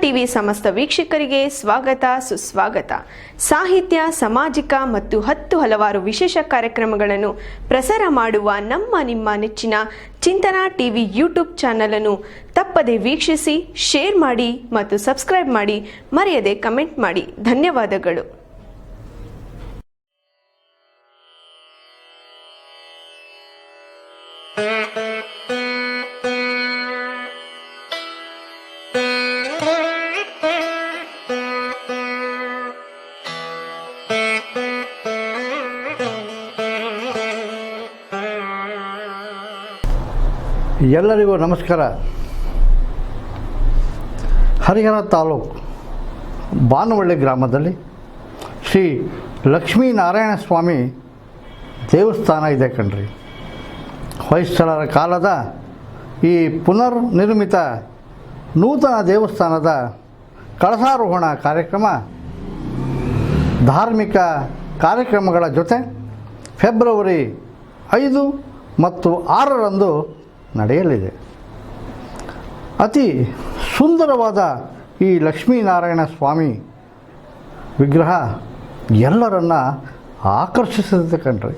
TV ಸಮಸ್ತ ವೀಕ್ಷಕರಿಗೆ ಸ್ವಾಗತ ಸುಸ್ವಾಗತ. ಸಾಹಿತ್ಯ, ಸಾಮಾಜಿಕ ಮತ್ತು ಹಲವಾರು ವಿಶೇಷ ಕಾರ್ಯಕ್ರಮಗಳನ್ನು ಪ್ರಸಾರ ಮಾಡುವ ನಿಮ್ಮ ನೆಚ್ಚಿನ ಚಿಂತನಾ ಟಿವಿ ಯೂಟ್ಯೂಬ್ ಚಾನಲ್ ಅನ್ನು ತಪ್ಪದೆ ವೀಕ್ಷಿಸಿ, ಶೇರ್ ಮಾಡಿ ಮತ್ತು ಸಬ್ಸ್ಕ್ರೈಬ್ ಮಾಡಿ, ಮರೆಯದೆ ಕಮೆಂಟ್ ಮಾಡಿ. ಧನ್ಯವಾದಗಳು. ಎಲ್ಲರಿಗೂ ನಮಸ್ಕಾರ. ಹರಿಹರ ತಾಲೂಕು ಬಾನವಳ್ಳಿ ಗ್ರಾಮದಲ್ಲಿ ಶ್ರೀ ಲಕ್ಷ್ಮೀನಾರಾಯಣ ಸ್ವಾಮಿ ದೇವಸ್ಥಾನ ಇದೆ ಕಣ್ರಿ. ಹೊಯ್ಸಳರ ಕಾಲದ ಈ ಪುನರ್ ನಿರ್ಮಿತ ನೂತನ ದೇವಸ್ಥಾನದ ಕಳಸಾರೋಹಣ ಕಾರ್ಯಕ್ರಮ ಧಾರ್ಮಿಕ ಕಾರ್ಯಕ್ರಮಗಳ ಜೊತೆ ಫೆಬ್ರವರಿ 5 ಮತ್ತು 6ರಂದು ನಡೆಯಲಿದೆ. ಅತಿ ಸುಂದರವಾದ ಈ ಲಕ್ಷ್ಮೀನಾರಾಯಣ ಸ್ವಾಮಿ ವಿಗ್ರಹ ಎಲ್ಲರನ್ನ ಆಕರ್ಷಿಸುತ್ತೆ ಕಣ್ರಿ.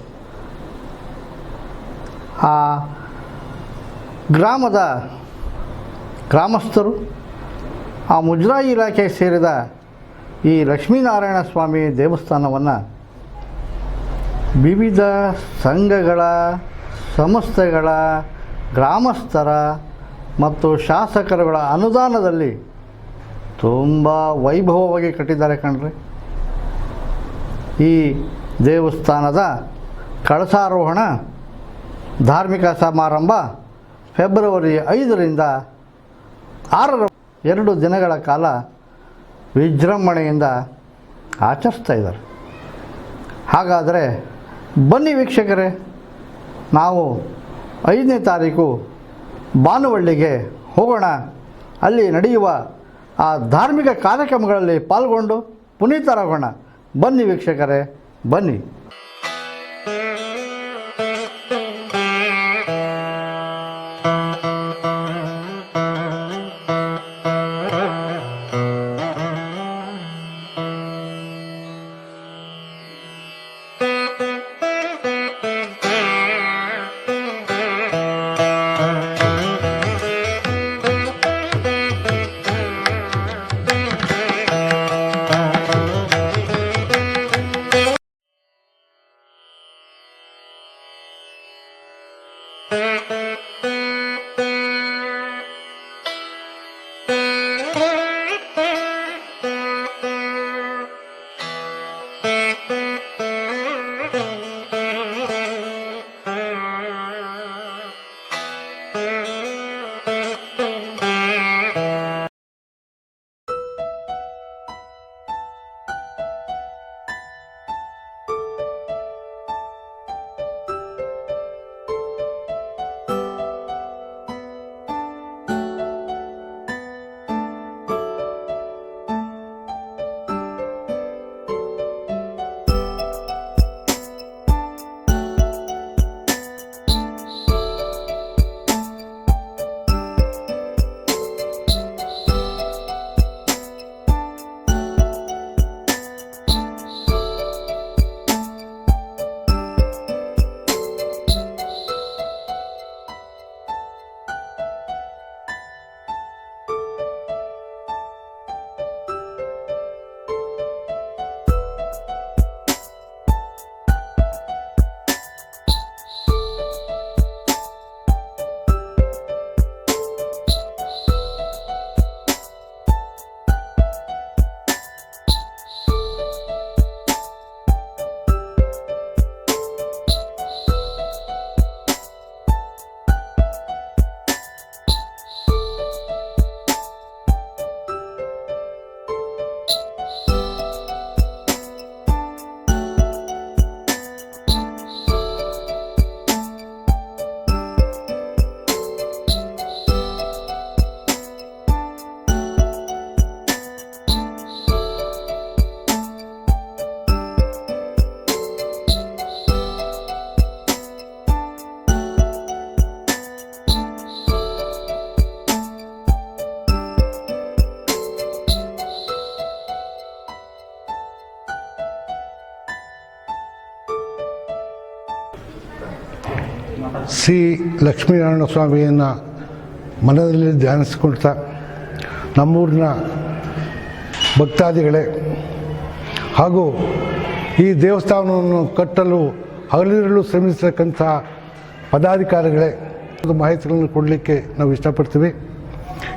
ಆ ಗ್ರಾಮದ ಗ್ರಾಮಸ್ಥರು, ಆ ಮುಜರಾಯಿ ಇಲಾಖೆಗೆ ಸೇರಿದ ಈ ಲಕ್ಷ್ಮೀನಾರಾಯಣ ಸ್ವಾಮಿ ದೇವಸ್ಥಾನವನ್ನು ವಿವಿಧ ಸಂಘಗಳ, ಸಂಸ್ಥೆಗಳ, ಗ್ರಾಮಸ್ಥರ ಮತ್ತು ಶಾಸಕರುಗಳ ಅನುದಾನದಲ್ಲಿ ತುಂಬ ವೈಭವವಾಗಿ ಕಟ್ಟಿದ್ದಾರೆ ಕಣ್ರಿ. ಈ ದೇವಸ್ಥಾನದ ಕಳಸಾರೋಹಣ ಧಾರ್ಮಿಕ ಸಮಾರಂಭ ಫೆಬ್ರವರಿ 5ರಿಂದ 6 2 ದಿನಗಳ ಕಾಲ ವಿಜೃಂಭಣೆಯಿಂದ ಆಚರಿಸ್ತಾ ಇದ್ದಾರೆ. ಹಾಗಾದರೆ ಬನ್ನಿ ವೀಕ್ಷಕರೇ, ನಾವು 5ನೇ ತಾರೀಕು ಬಾನವಳ್ಳಿಗೆ ಹೋಗೋಣ. ಅಲ್ಲಿ ನಡೆಯುವ ಆ ಧಾರ್ಮಿಕ ಕಾರ್ಯಕ್ರಮಗಳಲ್ಲಿ ಪಾಲ್ಗೊಂಡು ಪುನೀತರಾಗೋಣ. ಬನ್ನಿ ವೀಕ್ಷಕರೇ, ಬನ್ನಿ. ಶ್ರೀ ಲಕ್ಷ್ಮೀನಾರಾಯಣ ಸ್ವಾಮಿಯನ್ನು ಮನದಲ್ಲಿ ಧ್ಯಾನಿಸಿಕೊಳ್ತಾ ನಮ್ಮೂರಿನ ಭಕ್ತಾದಿಗಳೇ ಹಾಗೂ ಈ ದೇವಸ್ಥಾನವನ್ನು ಕಟ್ಟಲು ಹಗಲಿರುಳು ಶ್ರಮಿಸತಕ್ಕಂಥ ಪದಾಧಿಕಾರಿಗಳೇ ಮಾಹಿತಿಗಳನ್ನು ಕೊಡಲಿಕ್ಕೆ ನಾವು ಇಷ್ಟಪಡ್ತೀವಿ.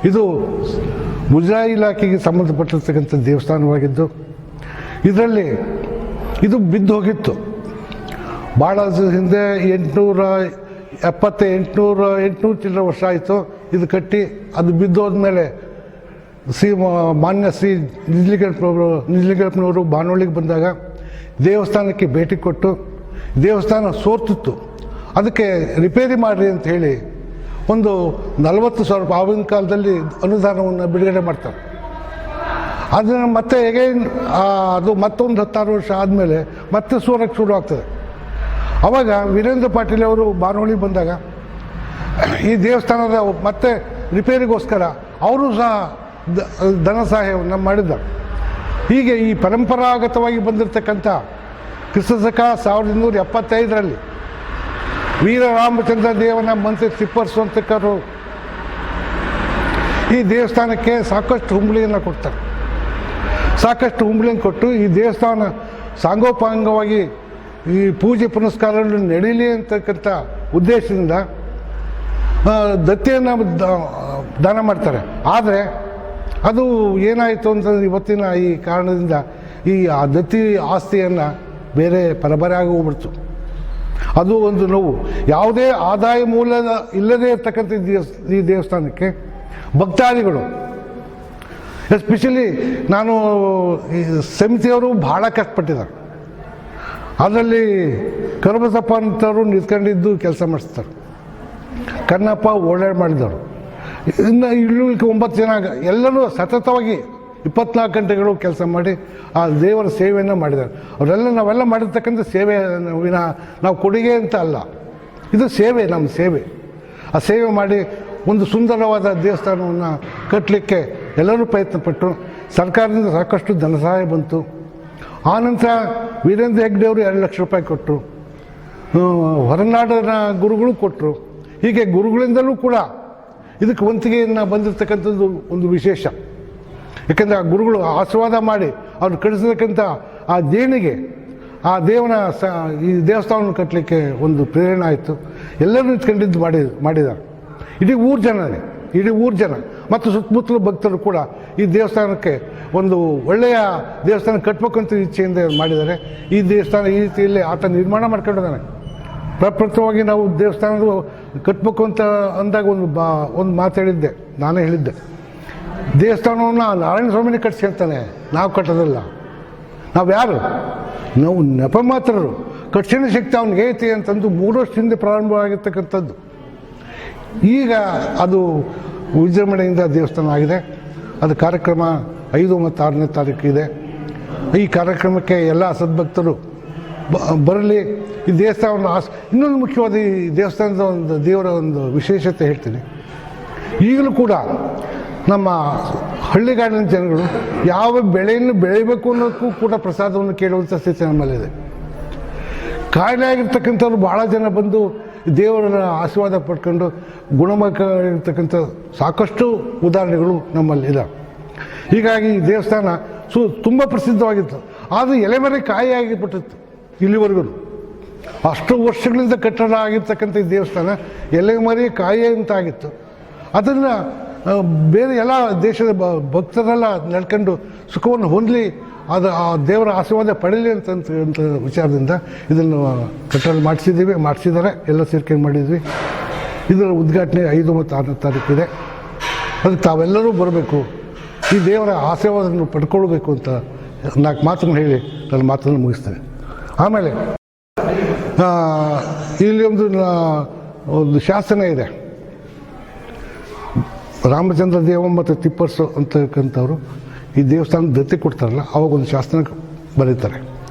ಇದು ಮುಜರಾಯಿ ಇಲಾಖೆಗೆ ಸಂಬಂಧಪಟ್ಟಿರ್ತಕ್ಕಂಥ ದೇವಸ್ಥಾನವಾಗಿದ್ದು ಇದರಲ್ಲಿ ಇದು ಬಿದ್ದು ಹೋಗಿತ್ತು. ಭಾಳ ಹಿಂದೆ 800 ಚಿಲ್ಲರೆ ವರ್ಷ ಆಯಿತು ಇದು ಕಟ್ಟಿ. ಅದು ಬಿದ್ದು ಹೋದ್ಮೇಲೆ ಮಾನ್ಯ ಶ್ರೀ ನಿಜ್ಲಿಂಗಪ್ಪನವರು ಬಾನವಳ್ಳಿಗೆ ಬಂದಾಗ ದೇವಸ್ಥಾನಕ್ಕೆ ಭೇಟಿ ಕೊಟ್ಟು ದೇವಸ್ಥಾನ ಸೋರ್ತಿತ್ತು, ಅದಕ್ಕೆ ರಿಪೇರಿ ಮಾಡಿರಿ ಅಂತ ಹೇಳಿ ಒಂದು 40,000 ಆವಾಗಿನ ಕಾಲದಲ್ಲಿ ಅನುದಾನವನ್ನು ಬಿಡುಗಡೆ ಮಾಡ್ತಾರೆ. ಅದನ್ನು ಮತ್ತೆ ಎಗೈನ್ ಅದು ಮತ್ತೊಂದು 16 ವರ್ಷ ಆದಮೇಲೆ ಮತ್ತೆ ಸೋರಕ್ಕೆ ಶುರು ಆಗ್ತದೆ. ಆವಾಗ ವೀರೇಂದ್ರ ಪಾಟೀಲ್ ಅವರು ಬಾನವಳ್ಳಿಗೆ ಬಂದಾಗ ಈ ದೇವಸ್ಥಾನದ ಮತ್ತೆ ರಿಪೇರಿಗೋಸ್ಕರ ಅವರು ಸಹ ಧನ ಸಹಾಯವನ್ನು ಮಾಡಿದ್ದಾರೆ. ಹೀಗೆ ಈ ಪರಂಪರಾಗತವಾಗಿ ಬಂದಿರತಕ್ಕಂಥ ಕ್ರಿಸ್ತಶಕ 1275ರಲ್ಲಿ ವೀರರಾಮಚಂದ್ರ ದೇವನ ಮಂತ್ರಿ ತಿಪ್ಪರ್ಸು ಅಂತಕ್ಕರು ಈ ದೇವಸ್ಥಾನಕ್ಕೆ ಸಾಕಷ್ಟು ಹುಂಬಳಿಯನ್ನು ಕೊಡ್ತಾರೆ. ಸಾಕಷ್ಟು ಹುಂಬಳಿಯನ್ನು ಕೊಟ್ಟು ಈ ದೇವಸ್ಥಾನ ಸಾಂಗೋಪಾಂಗವಾಗಿ ಈ ಪೂಜೆ ಪುನಸ್ಕಾರಗಳು ನಡೀಲಿ ಅಂತಕ್ಕಂಥ ಉದ್ದೇಶದಿಂದ ದತ್ತಿಯನ್ನು ದಾನ ಮಾಡ್ತಾರೆ. ಆದರೆ ಅದು ಏನಾಯಿತು ಅಂತಂದರೆ ಇವತ್ತಿನ ಈ ಕಾರಣದಿಂದ ಈ ದತ್ತಿ ಆಸ್ತಿಯನ್ನು ಬೇರೆ ಪರಬರೆ ಆಗಿ ಹೋಗ್ಬಿಡ್ತು. ಅದು ಒಂದು ನೋವು. ಯಾವುದೇ ಆದಾಯ ಮೂಲದ ಇಲ್ಲದೇ ಇರ್ತಕ್ಕಂಥ ಈ ದೇವಸ್ಥಾನಕ್ಕೆ ಭಕ್ತಾದಿಗಳು ಎಸ್ಪೆಷಲಿ ನಾನು ಈ ಸಮಿತಿಯವರು ಭಾಳ ಕಷ್ಟಪಟ್ಟಿದ್ದಾರೆ. ಅದರಲ್ಲಿ ಕರಬಸಪ್ಪ ಅಂತವರು ನಿಂತ್ಕೊಂಡಿದ್ದು ಕೆಲಸ ಮಾಡಿಸ್ತಾರೆ, ಕಣ್ಣಪ್ಪ ಓಡಾಡಿ ಮಾಡಿದವರು, ಇನ್ನು ಇನ್ನು 9 ಜನ ಎಲ್ಲರೂ ಸತತವಾಗಿ 24 ಗಂಟೆಗಳು ಕೆಲಸ ಮಾಡಿ ಆ ದೇವರ ಸೇವೆಯನ್ನು ಮಾಡಿದ್ದಾರೆ. ನಾವೆಲ್ಲ ಮಾಡಿರ್ತಕ್ಕಂಥ ಸೇವೆ ವಿನಃ ನಾವು ಕೊಡುಗೆ ಅಂತ ಅಲ್ಲ, ಇದು ಸೇವೆ, ನಮ್ಮ ಸೇವೆ. ಆ ಸೇವೆ ಮಾಡಿ ಒಂದು ಸುಂದರವಾದ ದೇವಸ್ಥಾನವನ್ನು ಕಟ್ಟಲಿಕ್ಕೆ ಎಲ್ಲರೂ ಪ್ರಯತ್ನಪಟ್ಟರು. ಸರ್ಕಾರದಿಂದ ಸಾಕಷ್ಟು ಧನ ಸಹಾಯ ಬಂತು. ಆನಂತರ ವೀರೇಂದ್ರ ಹೆಗ್ಡೆ ಅವರು 2 ಲಕ್ಷ ರೂಪಾಯಿ ಕೊಟ್ಟರು, ಹೊರನಾಡಿನ ಗುರುಗಳು ಕೊಟ್ಟರು. ಹೀಗೆ ಗುರುಗಳಿಂದಲೂ ಕೂಡ ಇದಕ್ಕೆ ವಂತಿಗೆಯನ್ನು ಬಂದಿರತಕ್ಕಂಥದ್ದು ಒಂದು ವಿಶೇಷ. ಯಾಕೆಂದರೆ ಆ ಗುರುಗಳು ಆಶೀರ್ವಾದ ಮಾಡಿ ಅವ್ರು ಕಳಿಸತಕ್ಕಂಥ ಆ ದೇಣಿಗೆ ಆ ದೇವನ ಈ ದೇವಸ್ಥಾನವನ್ನು ಕಟ್ಟಲಿಕ್ಕೆ ಒಂದು ಪ್ರೇರಣೆ ಆಯಿತು. ಎಲ್ಲರೂ ನಿಂತ್ಕೊಂಡಿದ್ದು ಮಾಡಿದ್ದಾರೆ. ಇಡೀ ಊರು ಜನ ಮತ್ತು ಸುತ್ತಮುತ್ತಲು ಭಕ್ತರು ಕೂಡ ಈ ದೇವಸ್ಥಾನಕ್ಕೆ ಒಂದು ಒಳ್ಳೆಯ ದೇವಸ್ಥಾನ ಕಟ್ಟಬೇಕಂತ ಇಚ್ಛೆಯಿಂದ ಮಾಡಿದ್ದಾರೆ. ಈ ದೇವಸ್ಥಾನ ಈ ರೀತಿಯಲ್ಲಿ ಆತ ನಿರ್ಮಾಣ ಮಾಡ್ಕೊಂಡಿದ್ದಾನೆ. ಪ್ರಪ್ರಥಮವಾಗಿ ನಾವು ದೇವಸ್ಥಾನದ ಕಟ್ಟಬೇಕು ಅಂತ ಅಂದಾಗ ಒಂದು ಮಾತು ಹೇಳಿದ್ದೆ, ನಾನೇ ಹೇಳಿದ್ದೆ, ದೇವಸ್ಥಾನವನ್ನು ನಾರಾಯಣ ಸ್ವಾಮಿನೇ ಕಟ್ಸ್ಕೊಳ್ತಾನೆ, ನಾವು ಕಟ್ಟೋದಲ್ಲ. ನಾವು ಯಾರು? ನಾವು ನೆಪ ಮಾತ್ರರು. ಕಟ್ಸಿನ ಶಕ್ತಿ ಅವನಿಗೆ ಐತಿ ಅಂತಂದು 3 ವರ್ಷ ಹಿಂದೆ ಪ್ರಾರಂಭವಾಗಿರ್ತಕ್ಕಂಥದ್ದು. ಈಗ ಅದು ವಿಜೃಂಭಣೆಯಿಂದ ದೇವಸ್ಥಾನ ಆಗಿದೆ. ಅದು ಕಾರ್ಯಕ್ರಮ 5 ಮತ್ತು 6ನೇ ತಾರೀಕು ಇದೆ. ಈ ಕಾರ್ಯಕ್ರಮಕ್ಕೆ ಎಲ್ಲ ಸದ್ಭಕ್ತರು ಬರಲಿ. ಈ ದೇವಸ್ಥಾನವನ್ನು ಇನ್ನೊಂದು ಮುಖ್ಯವಾದ ಈ ದೇವಸ್ಥಾನದ ಒಂದು ದೇವರ ಒಂದು ವಿಶೇಷತೆ ಹೇಳ್ತೀನಿ. ಈಗಲೂ ಕೂಡ ನಮ್ಮ ಹಳ್ಳಿಗಾಡಿನ ಜನಗಳು ಯಾವ ಬೆಳೆಯನ್ನು ಬೆಳಿಬೇಕು ಅನ್ನೋದಕ್ಕೂ ಕೂಡ ಪ್ರಸಾದವನ್ನು ಕೇಳುವಂಥ ಸ್ಥಿತಿ ನಮ್ಮಲ್ಲಿದೆ. ಕಾಯಿಲೆ ಆಗಿರ್ತಕ್ಕಂಥವ್ರು ಭಾಳ ಜನ ಬಂದು ದೇವರ ಆಶೀರ್ವಾದ ಪಡ್ಕೊಂಡು ಗುಣಮುಖ ಇರ್ತಕ್ಕಂಥ ಸಾಕಷ್ಟು ಉದಾಹರಣೆಗಳು ನಮ್ಮಲ್ಲಿದೆ. ಹೀಗಾಗಿ ಈ ದೇವಸ್ಥಾನ ತುಂಬ ಪ್ರಸಿದ್ಧವಾಗಿತ್ತು. ಆದರೆ ಎಲೆಮರೆ ಕಾಯಿ ಆಗಿಬಿಟ್ಟಿತ್ತು ಇಲ್ಲಿವರೆಗೂ. ಅಷ್ಟು ವರ್ಷಗಳಿಂದ ಕಟ್ಟಡ ಆಗಿರ್ತಕ್ಕಂಥ ಈ ದೇವಸ್ಥಾನ ಎಲೆಮರೆ ಕಾಯಿ ಅಂತ ಆಗಿತ್ತು. ಅದನ್ನು ಬೇರೆ ಎಲ್ಲ ದೇಶದ ಭಕ್ತರೆಲ್ಲ ನಡ್ಕೊಂಡು ಸುಖವನ್ನು ಹೊಂದಲಿ, ಅದು ಆ ದೇವರ ಆಶೀರ್ವಾದ ಪಡೀಲಿ ಅಂತ ವಿಚಾರದಿಂದ ಇದನ್ನು ಕಟ್ಟಡ ಮಾಡಿಸಿದ್ದಾರೆ. ಎಲ್ಲ ಸೇರ್ಕೊಂಡು ಮಾಡಿದ್ವಿ. ಇದರ ಉದ್ಘಾಟನೆ 5 ಮತ್ತು 6ನೇ ತಾರೀಕಿದೆ. ಅದಕ್ಕೆ ತಾವೆಲ್ಲರೂ ಬರಬೇಕು, ಈ ದೇವರ ಆಶೀರ್ವಾದವನ್ನು ಪಡ್ಕೊಳ್ಬೇಕು ಅಂತ 4 ಮಾತನ್ನು ಹೇಳಿ ನನ್ನ ಮಾತನ್ನು ಮುಗಿಸ್ತೇನೆ. ಆಮೇಲೆ ಇಲ್ಲಿ ಒಂದು ಶಾಸನ ಇದೆ. ರಾಮಚಂದ್ರ ದೇವ ಮತ್ತು ತಿಪ್ಪರ್ಸು ಅಂತಕ್ಕಂಥವ್ರು ಈ ದೇವಸ್ಥಾನದ ದತ್ತಿ ಕೊಡ್ತಾರಲ್ಲ, ಅವಾಗ ಒಂದು ಶಾಸನ ಬರೀತಾರೆ.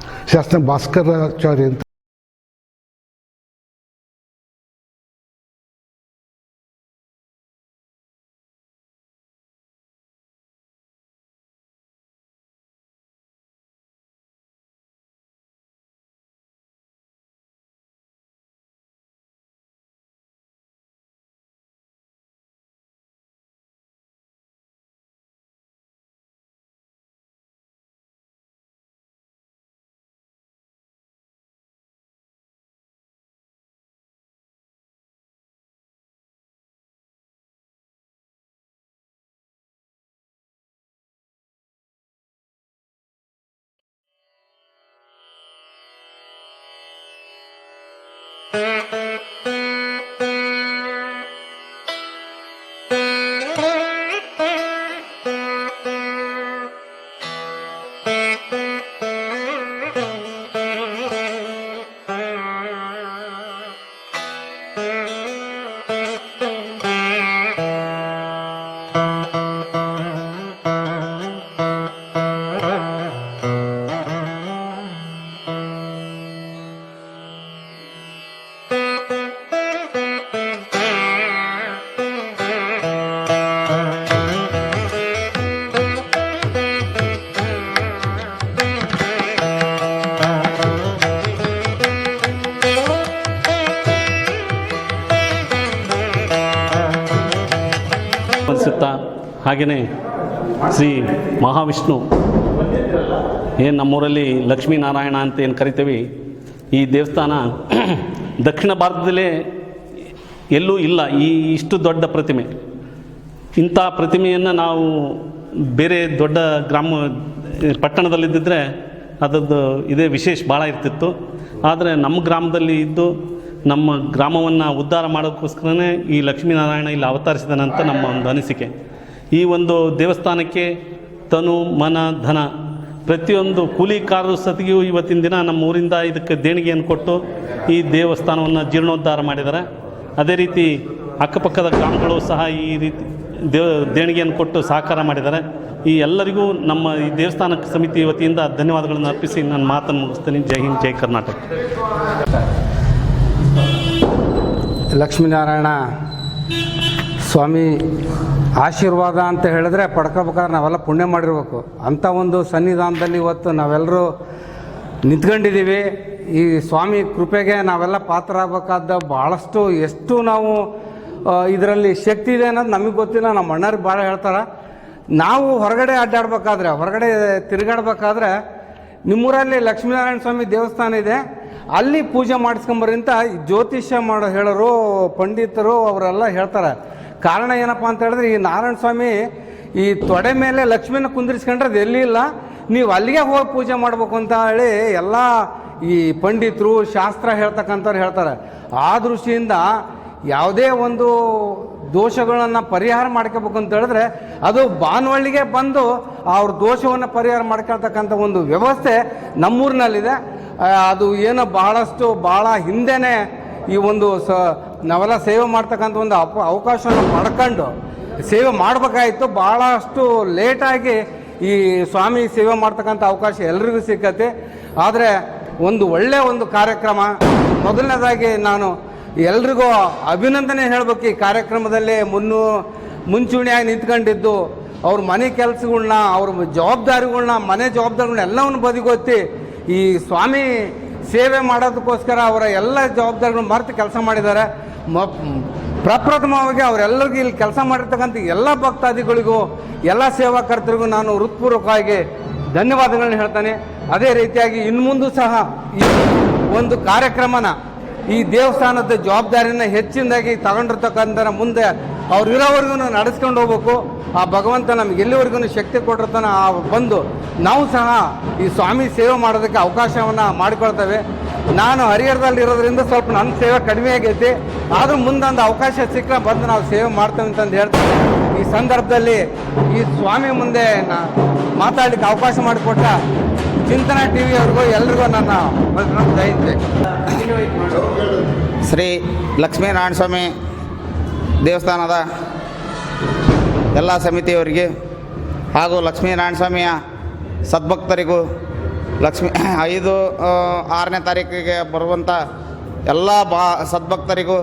ಶಾಸನ ಭಾಸ್ಕರಾಚಾರ್ಯ ಅಂತ. ಹಾಗೆಯೇ ಶ್ರೀ ಮಹಾವಿಷ್ಣು ಏನು ನಮ್ಮೂರಲ್ಲಿ ಲಕ್ಷ್ಮೀನಾರಾಯಣ ಅಂತ ಏನು ಕರಿತೀವಿ, ಈ ದೇವಸ್ಥಾನ ದಕ್ಷಿಣ ಭಾರತದಲ್ಲೇ ಎಲ್ಲೂ ಇಲ್ಲ ಇಷ್ಟು ದೊಡ್ಡ ಪ್ರತಿಮೆ. ಇಂಥ ಪ್ರತಿಮೆಯನ್ನು ನಾವು ಬೇರೆ ದೊಡ್ಡ ಪಟ್ಟಣದಲ್ಲಿದ್ದಿದ್ರೆ ಅದರದ್ದು ಇದೇ ವಿಶೇಷ ಭಾಳ ಇರ್ತಿತ್ತು. ಆದರೆ ನಮ್ಮ ಗ್ರಾಮದಲ್ಲಿ ಇದ್ದು ನಮ್ಮ ಗ್ರಾಮವನ್ನು ಉದ್ಧಾರ ಮಾಡೋಕ್ಕೋಸ್ಕರನೇ ಈ ಲಕ್ಷ್ಮೀನಾರಾಯಣ ಇಲ್ಲಿ ಅವತರಿಸಿದಾನಂತ ನಮ್ಮ ಒಂದು ಅನಿಸಿಕೆ. ಈ ಒಂದು ದೇವಸ್ಥಾನಕ್ಕೆ ತನು ಮನ ಧನ ಪ್ರತಿಯೊಂದು ಕೂಲಿಕಾರರು ಸತಿಗೂ ಇವತ್ತಿನ ದಿನ ನಮ್ಮ ಊರಿಂದ ಇದಕ್ಕೆ ದೇಣಿಗೆಯನ್ನು ಕೊಟ್ಟು ಈ ದೇವಸ್ಥಾನವನ್ನು ಜೀರ್ಣೋದ್ಧಾರ ಮಾಡಿದ್ದಾರೆ. ಅದೇ ರೀತಿ ಅಕ್ಕಪಕ್ಕದ ಗ್ರಾಮಗಳು ಸಹ ಈ ರೀತಿ ದೇಣಿಗೆಯನ್ನು ಕೊಟ್ಟು ಸಹಕಾರ ಮಾಡಿದ್ದಾರೆ. ಈ ಎಲ್ಲರಿಗೂ ನಮ್ಮ ಈ ದೇವಸ್ಥಾನ ಸಮಿತಿ ವತಿಯಿಂದ ಧನ್ಯವಾದಗಳನ್ನು ಅರ್ಪಿಸಿ ನಾನು ಮಾತನ್ನು ಮುಗಿಸ್ತೀನಿ. ಜೈ ಹಿಂದ್, ಜೈ ಕರ್ನಾಟಕ. ಲಕ್ಷ್ಮೀನಾರಾಯಣ ಸ್ವಾಮಿ ಆಶೀರ್ವಾದ ಅಂತ ಹೇಳಿದ್ರೆ ಪಡ್ಕೋಬೇಕಾದ್ರೆ ನಾವೆಲ್ಲ ಪುಣ್ಯ ಮಾಡಿರ್ಬೇಕು. ಅಂಥ ಒಂದು ಸನ್ನಿಧಾನದಲ್ಲಿ ಇವತ್ತು ನಾವೆಲ್ಲರೂ ನಿಂತ್ಕೊಂಡಿದ್ದೀವಿ. ಈ ಸ್ವಾಮಿ ಕೃಪೆಗೆ ನಾವೆಲ್ಲ ಪಾತ್ರರಾಗಬೇಕಾದ ಭಾಳಷ್ಟು ಎಷ್ಟು ನಾವು ಇದರಲ್ಲಿ ಶಕ್ತಿ ಇದೆ ಅನ್ನೋದು ನಮಗೆ ಗೊತ್ತಿಲ್ಲ. ನಮ್ಮ ಅಣ್ಣರಿಗೆ ಭಾಳ ಹೇಳ್ತಾರೆ. ನಾವು ಹೊರಗಡೆ ಅಡ್ಡಾಡ್ಬೇಕಾದ್ರೆ, ಹೊರಗಡೆ ತಿರುಗಾಡ್ಬೇಕಾದ್ರೆ ನಿಮ್ಮೂರಲ್ಲಿ ಲಕ್ಷ್ಮೀನಾರಾಯಣ ಸ್ವಾಮಿ ದೇವಸ್ಥಾನ ಇದೆ, ಅಲ್ಲಿ ಪೂಜೆ ಮಾಡಿಸ್ಕೊಂಬರ್ರಿ ಅಂತ ಜ್ಯೋತಿಷ್ಯ ಹೇಳೋರು ಪಂಡಿತರು ಅವರೆಲ್ಲ ಹೇಳ್ತಾರೆ. ಕಾರಣ ಏನಪ್ಪ ಅಂತ ಹೇಳಿದ್ರೆ, ಈ ನಾರಾಯಣ ಸ್ವಾಮಿ ಈ ತೊಡೆ ಮೇಲೆ ಲಕ್ಷ್ಮಿನ ಕುಂದಿರಿಸ್ಕೊಂಡ್ರೆ ಅದು ಎಲ್ಲಿ ಇಲ್ಲ, ನೀವು ಅಲ್ಲಿಗೆ ಹೋಗಿ ಪೂಜೆ ಮಾಡ್ಬೇಕು ಅಂತ ಹೇಳಿ ಎಲ್ಲ ಈ ಪಂಡಿತರು ಶಾಸ್ತ್ರ ಹೇಳ್ತಕ್ಕಂಥವ್ರು ಹೇಳ್ತಾರೆ. ಆ ದೃಷ್ಟಿಯಿಂದ ಯಾವುದೇ ಒಂದು ದೋಷಗಳನ್ನು ಪರಿಹಾರ ಮಾಡ್ಕೋಬೇಕು ಅಂತ ಹೇಳಿದ್ರೆ ಅದು ಬಾನವಳ್ಳಿಗೆ ಬಂದು ಅವ್ರ ದೋಷವನ್ನು ಪರಿಹಾರ ಮಾಡ್ಕೊಳ್ತಕ್ಕಂಥ ಒಂದು ವ್ಯವಸ್ಥೆ ನಮ್ಮೂರಿನಲ್ಲಿದೆ. ಅದು ಏನೋ ಭಾಳ ಹಿಂದೆನೇ ಈ ಒಂದು ನಾವೆಲ್ಲ ಸೇವೆ ಮಾಡ್ತಕ್ಕಂಥ ಒಂದು ಅವಕಾಶವನ್ನು ಪಡ್ಕೊಂಡು ಸೇವೆ ಮಾಡಬೇಕಾಯಿತು. ಭಾಳಷ್ಟು ಲೇಟಾಗಿ ಈ ಸ್ವಾಮಿ ಸೇವೆ ಮಾಡ್ತಕ್ಕಂಥ ಅವಕಾಶ ಎಲ್ರಿಗೂ ಸಿಕ್ಕತ್ತೆ. ಆದರೆ ಒಂದು ಒಳ್ಳೆಯ ಒಂದು ಕಾರ್ಯಕ್ರಮ. ಮೊದಲನೇದಾಗಿ ನಾನು ಎಲ್ರಿಗೂ ಅಭಿನಂದನೆ ಹೇಳಬೇಕು. ಈ ಕಾರ್ಯಕ್ರಮದಲ್ಲಿ ಮುಂಚೂಣಿಯಾಗಿ ನಿಂತ್ಕೊಂಡಿದ್ದು ಅವ್ರ ಮನೆ ಕೆಲಸಗಳನ್ನ, ಅವ್ರ ಜವಾಬ್ದಾರಿಗಳನ್ನ, ಮನೆ ಜವಾಬ್ದಾರಿಗಳನ್ನ ಎಲ್ಲವನ್ನು ಬದಿಗೊತ್ತಿ ಈ ಸ್ವಾಮಿ ಸೇವೆ ಮಾಡೋದಕ್ಕೋಸ್ಕರ ಅವರ ಎಲ್ಲ ಜವಾಬ್ದಾರಿಗಳನ್ನ ಮರೆತು ಕೆಲಸ ಮಾಡಿದ್ದಾರೆ. ಪ್ರಪ್ರಥಮವಾಗಿ ಅವರೆಲ್ಲರಿಗೂ ಇಲ್ಲಿ ಕೆಲಸ ಮಾಡಿರ್ತಕ್ಕಂಥ ಎಲ್ಲ ಭಕ್ತಾದಿಗಳಿಗೂ, ಎಲ್ಲ ಸೇವಾಕರ್ತರಿಗೂ ನಾನು ಹೃತ್ಪೂರ್ವಕವಾಗಿ ಧನ್ಯವಾದಗಳನ್ನ ಹೇಳ್ತಾನೆ. ಅದೇ ರೀತಿಯಾಗಿ ಇನ್ನು ಮುಂದೆ ಸಹ ಈ ಒಂದು ಕಾರ್ಯಕ್ರಮನ, ಈ ದೇವಸ್ಥಾನದ ಜವಾಬ್ದಾರಿನ ಹೆಚ್ಚಿನದಾಗಿ ತಗೊಂಡಿರ್ತಕ್ಕಂಥ ಮುಂದೆ ಅವ್ರು ಇರೋವರೆಗೂ ನಡೆಸ್ಕೊಂಡು ಹೋಗ್ಬೇಕು. ಆ ಭಗವಂತ ನಮ್ಗೆ ಎಲ್ಲಿವರೆಗೂ ಶಕ್ತಿ ಕೊಟ್ಟಿರ್ತಾನೆ ಬಂದು ನಾವು ಸಹ ಈ ಸ್ವಾಮಿ ಸೇವೆ ಮಾಡೋದಕ್ಕೆ ಅವಕಾಶವನ್ನು ಮಾಡಿಕೊಳ್ತೇವೆ. ನಾನು ಹರಿಹರದಲ್ಲಿರೋದ್ರಿಂದ ಸ್ವಲ್ಪ ನನ್ನ ಸೇವೆ ಕಡಿಮೆ ಆಗೈತಿ. ಆದರೂ ಮುಂದೊಂದು ಅವಕಾಶ ಸಿಕ್ಕರೆ ಬಂದು ನಾವು ಸೇವೆ ಮಾಡ್ತೇವೆ ಅಂತಂದು ಹೇಳ್ತೇವೆ. ಈ ಸಂದರ್ಭದಲ್ಲಿ ಈ ಸ್ವಾಮಿ ಮುಂದೆ ಮಾತಾಡಲಿಕ್ಕೆ ಅವಕಾಶ ಮಾಡಿಕೊಟ್ಟ ಚಿಂತನ ಟಿವಿ ಅವ್ರಿಗೂ ಎಲ್ರಿಗೂ ನನ್ನ ಜಯಂತಿ. ಶ್ರೀ ಲಕ್ಷ್ಮೀನಾರಾಯಣ ಸ್ವಾಮಿ ದೇವಸ್ಥಾನದ ಎಲ್ಲ ಸಮಿತಿಯವರಿಗೆ ಹಾಗೂ ಲಕ್ಷ್ಮೀನಾರಾಯಣ ಸ್ವಾಮಿಯ ಸದ್ಭಕ್ತರಿಗೂ 5-6ನೇ ತಾರೀಕಿಗೆ ಬರುವಂಥ ಎಲ್ಲ ಸದ್ಭಕ್ತರಿಗೂ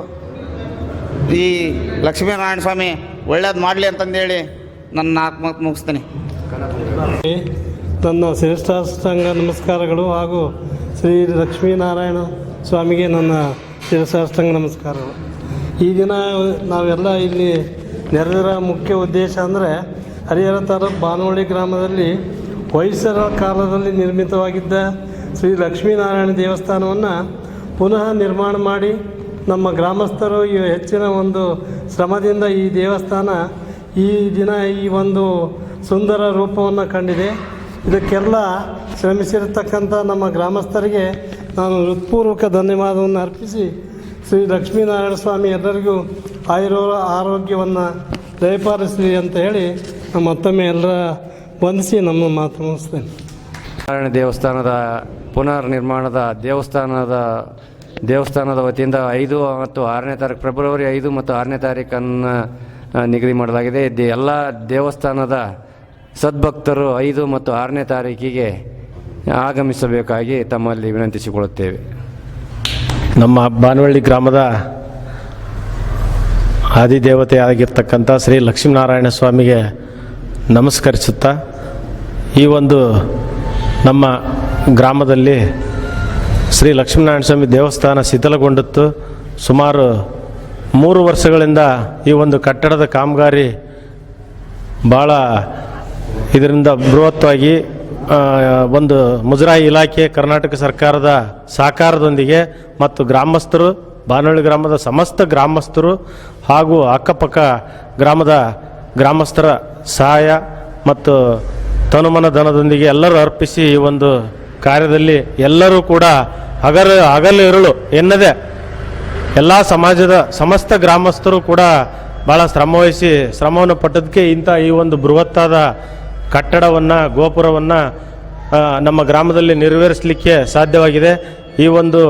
ಈ ಲಕ್ಷ್ಮೀನಾರಾಯಣ ಸ್ವಾಮಿ ಒಳ್ಳೇದು ಮಾಡಲಿ ಅಂತಂದೇಳಿ ನನ್ನ ಆತ್ಮಹತ್ಯೆ ಮುಗಿಸ್ತೀನಿ. ನನ್ನ ಶಿರಸಾಷ್ಟಾಂಗ ನಮಸ್ಕಾರಗಳು ಹಾಗೂ ಶ್ರೀ ಲಕ್ಷ್ಮೀನಾರಾಯಣ ಸ್ವಾಮಿಗೆ ನನ್ನ ಶಿರಸಾಷ್ಟಾಂಗ ನಮಸ್ಕಾರಗಳು. ಈ ದಿನ ನಾವೆಲ್ಲ ಇಲ್ಲಿ ನೆರೆದಿರೋ ಮುಖ್ಯ ಉದ್ದೇಶ ಅಂದರೆ, ಹರಿಹರ ತಾಲೂಕು ಬಾನವಳ್ಳಿ ಗ್ರಾಮದಲ್ಲಿ ಹೊಯ್ಸಳರ ಕಾಲದಲ್ಲಿ ನಿರ್ಮಿತವಾಗಿದ್ದ ಶ್ರೀ ಲಕ್ಷ್ಮೀನಾರಾಯಣ ದೇವಸ್ಥಾನವನ್ನು ಪುನಃ ನಿರ್ಮಾಣ ಮಾಡಿ ನಮ್ಮ ಗ್ರಾಮಸ್ಥರು ಹೆಚ್ಚಿನ ಒಂದು ಶ್ರಮದಿಂದ ಈ ದೇವಸ್ಥಾನ ಈ ದಿನ ಈ ಒಂದು ಸುಂದರ ರೂಪವನ್ನು ಕಂಡಿದೆ. ಇದಕ್ಕೆಲ್ಲ ಶ್ರಮಿಸಿರತಕ್ಕಂಥ ನಮ್ಮ ಗ್ರಾಮಸ್ಥರಿಗೆ ನಾನು ಹೃತ್ಪೂರ್ವಕ ಧನ್ಯವಾದವನ್ನು ಅರ್ಪಿಸಿ ಶ್ರೀ ಲಕ್ಷ್ಮೀನಾರಾಯಣ ಸ್ವಾಮಿ ಎಲ್ಲರಿಗೂ ಆರೋಗ್ಯವನ್ನು ದಯಪಾಲಿಸಲಿ ಅಂತ ಹೇಳಿ ಮತ್ತೊಮ್ಮೆ ಎಲ್ಲರ ವಂದಿಸಿ ನಮ್ಮ ಮಾತು ಮುಗಿಸ್ತೇನೆ. ನಾರಾಯಣ ದೇವಸ್ಥಾನದ ಪುನರ್ ನಿರ್ಮಾಣದ ದೇವಸ್ಥಾನದ ವತಿಯಿಂದ 5 ಮತ್ತು 6ನೇ ತಾರೀಕು ಫೆಬ್ರವರಿ 5 ಮತ್ತು 6ನೇ ತಾರೀಕನ್ನು ನಿಗದಿ ಮಾಡಲಾಗಿದೆ. ಎಲ್ಲ ದೇವಸ್ಥಾನದ ಸದ್ಭಕ್ತರು 5 ಮತ್ತು 6ನೇ ತಾರೀಕಿಗೆ ಆಗಮಿಸಬೇಕಾಗಿ ತಮ್ಮಲ್ಲಿ ವಿನಂತಿಸಿಕೊಳ್ಳುತ್ತೇವೆ. ನಮ್ಮ ಬಾನವಳ್ಳಿ ಗ್ರಾಮದ ಆದಿದೇವತೆಯಾಗಿರ್ತಕ್ಕಂಥ ಶ್ರೀ ಲಕ್ಷ್ಮೀನಾರಾಯಣ ಸ್ವಾಮಿಗೆ ನಮಸ್ಕರಿಸುತ್ತಾ, ಈ ಒಂದು ನಮ್ಮ ಗ್ರಾಮದಲ್ಲಿ ಶ್ರೀ ಲಕ್ಷ್ಮೀನಾರಾಯಣ ಸ್ವಾಮಿ ದೇವಸ್ಥಾನ ಶಿಥಿಲಗೊಂಡಿತ್ತು. ಸುಮಾರು 3 ವರ್ಷಗಳಿಂದ ಈ ಒಂದು ಕಟ್ಟಡದ ಕಾಮಗಾರಿ ಭಾಳ ಇದರಿಂದ ಬೃಹತ್ವಾಗಿ ಒಂದು ಮುಜರಾಯಿ ಇಲಾಖೆ, ಕರ್ನಾಟಕ ಸರ್ಕಾರದ ಸಹಕಾರದೊಂದಿಗೆ ಮತ್ತು ಗ್ರಾಮಸ್ಥರು, ಬಾನವಳ್ಳಿ ಗ್ರಾಮದ ಸಮಸ್ತ ಗ್ರಾಮಸ್ಥರು ಹಾಗೂ ಅಕ್ಕಪಕ್ಕ ಗ್ರಾಮದ ಗ್ರಾಮಸ್ಥರ ಸಹಾಯ ಮತ್ತು ತನುಮನ ಧನದೊಂದಿಗೆ ಎಲ್ಲರೂ ಅರ್ಪಿಸಿ ಈ ಒಂದು ಕಾರ್ಯದಲ್ಲಿ ಎಲ್ಲರೂ ಕೂಡ ಹಗಲು ಇರುಳು ಎನ್ನದೆ ಎಲ್ಲ ಸಮಾಜದ ಸಮಸ್ತ ಗ್ರಾಮಸ್ಥರು ಕೂಡ ಭಾಳ ಶ್ರಮವನ್ನು ಪಟ್ಟದಕ್ಕೆ ಈ ಒಂದು ಬೃಹತ್ತಾದ ಕಟ್ಟಡವನ್ನು, ಗೋಪುರವನ್ನು ನಮ್ಮ ಗ್ರಾಮದಲ್ಲಿ ನೆರವೇರಿಸಲಿಕ್ಕೆ ಸಾಧ್ಯವಾಗಿದೆ. ಈ ಒಂದು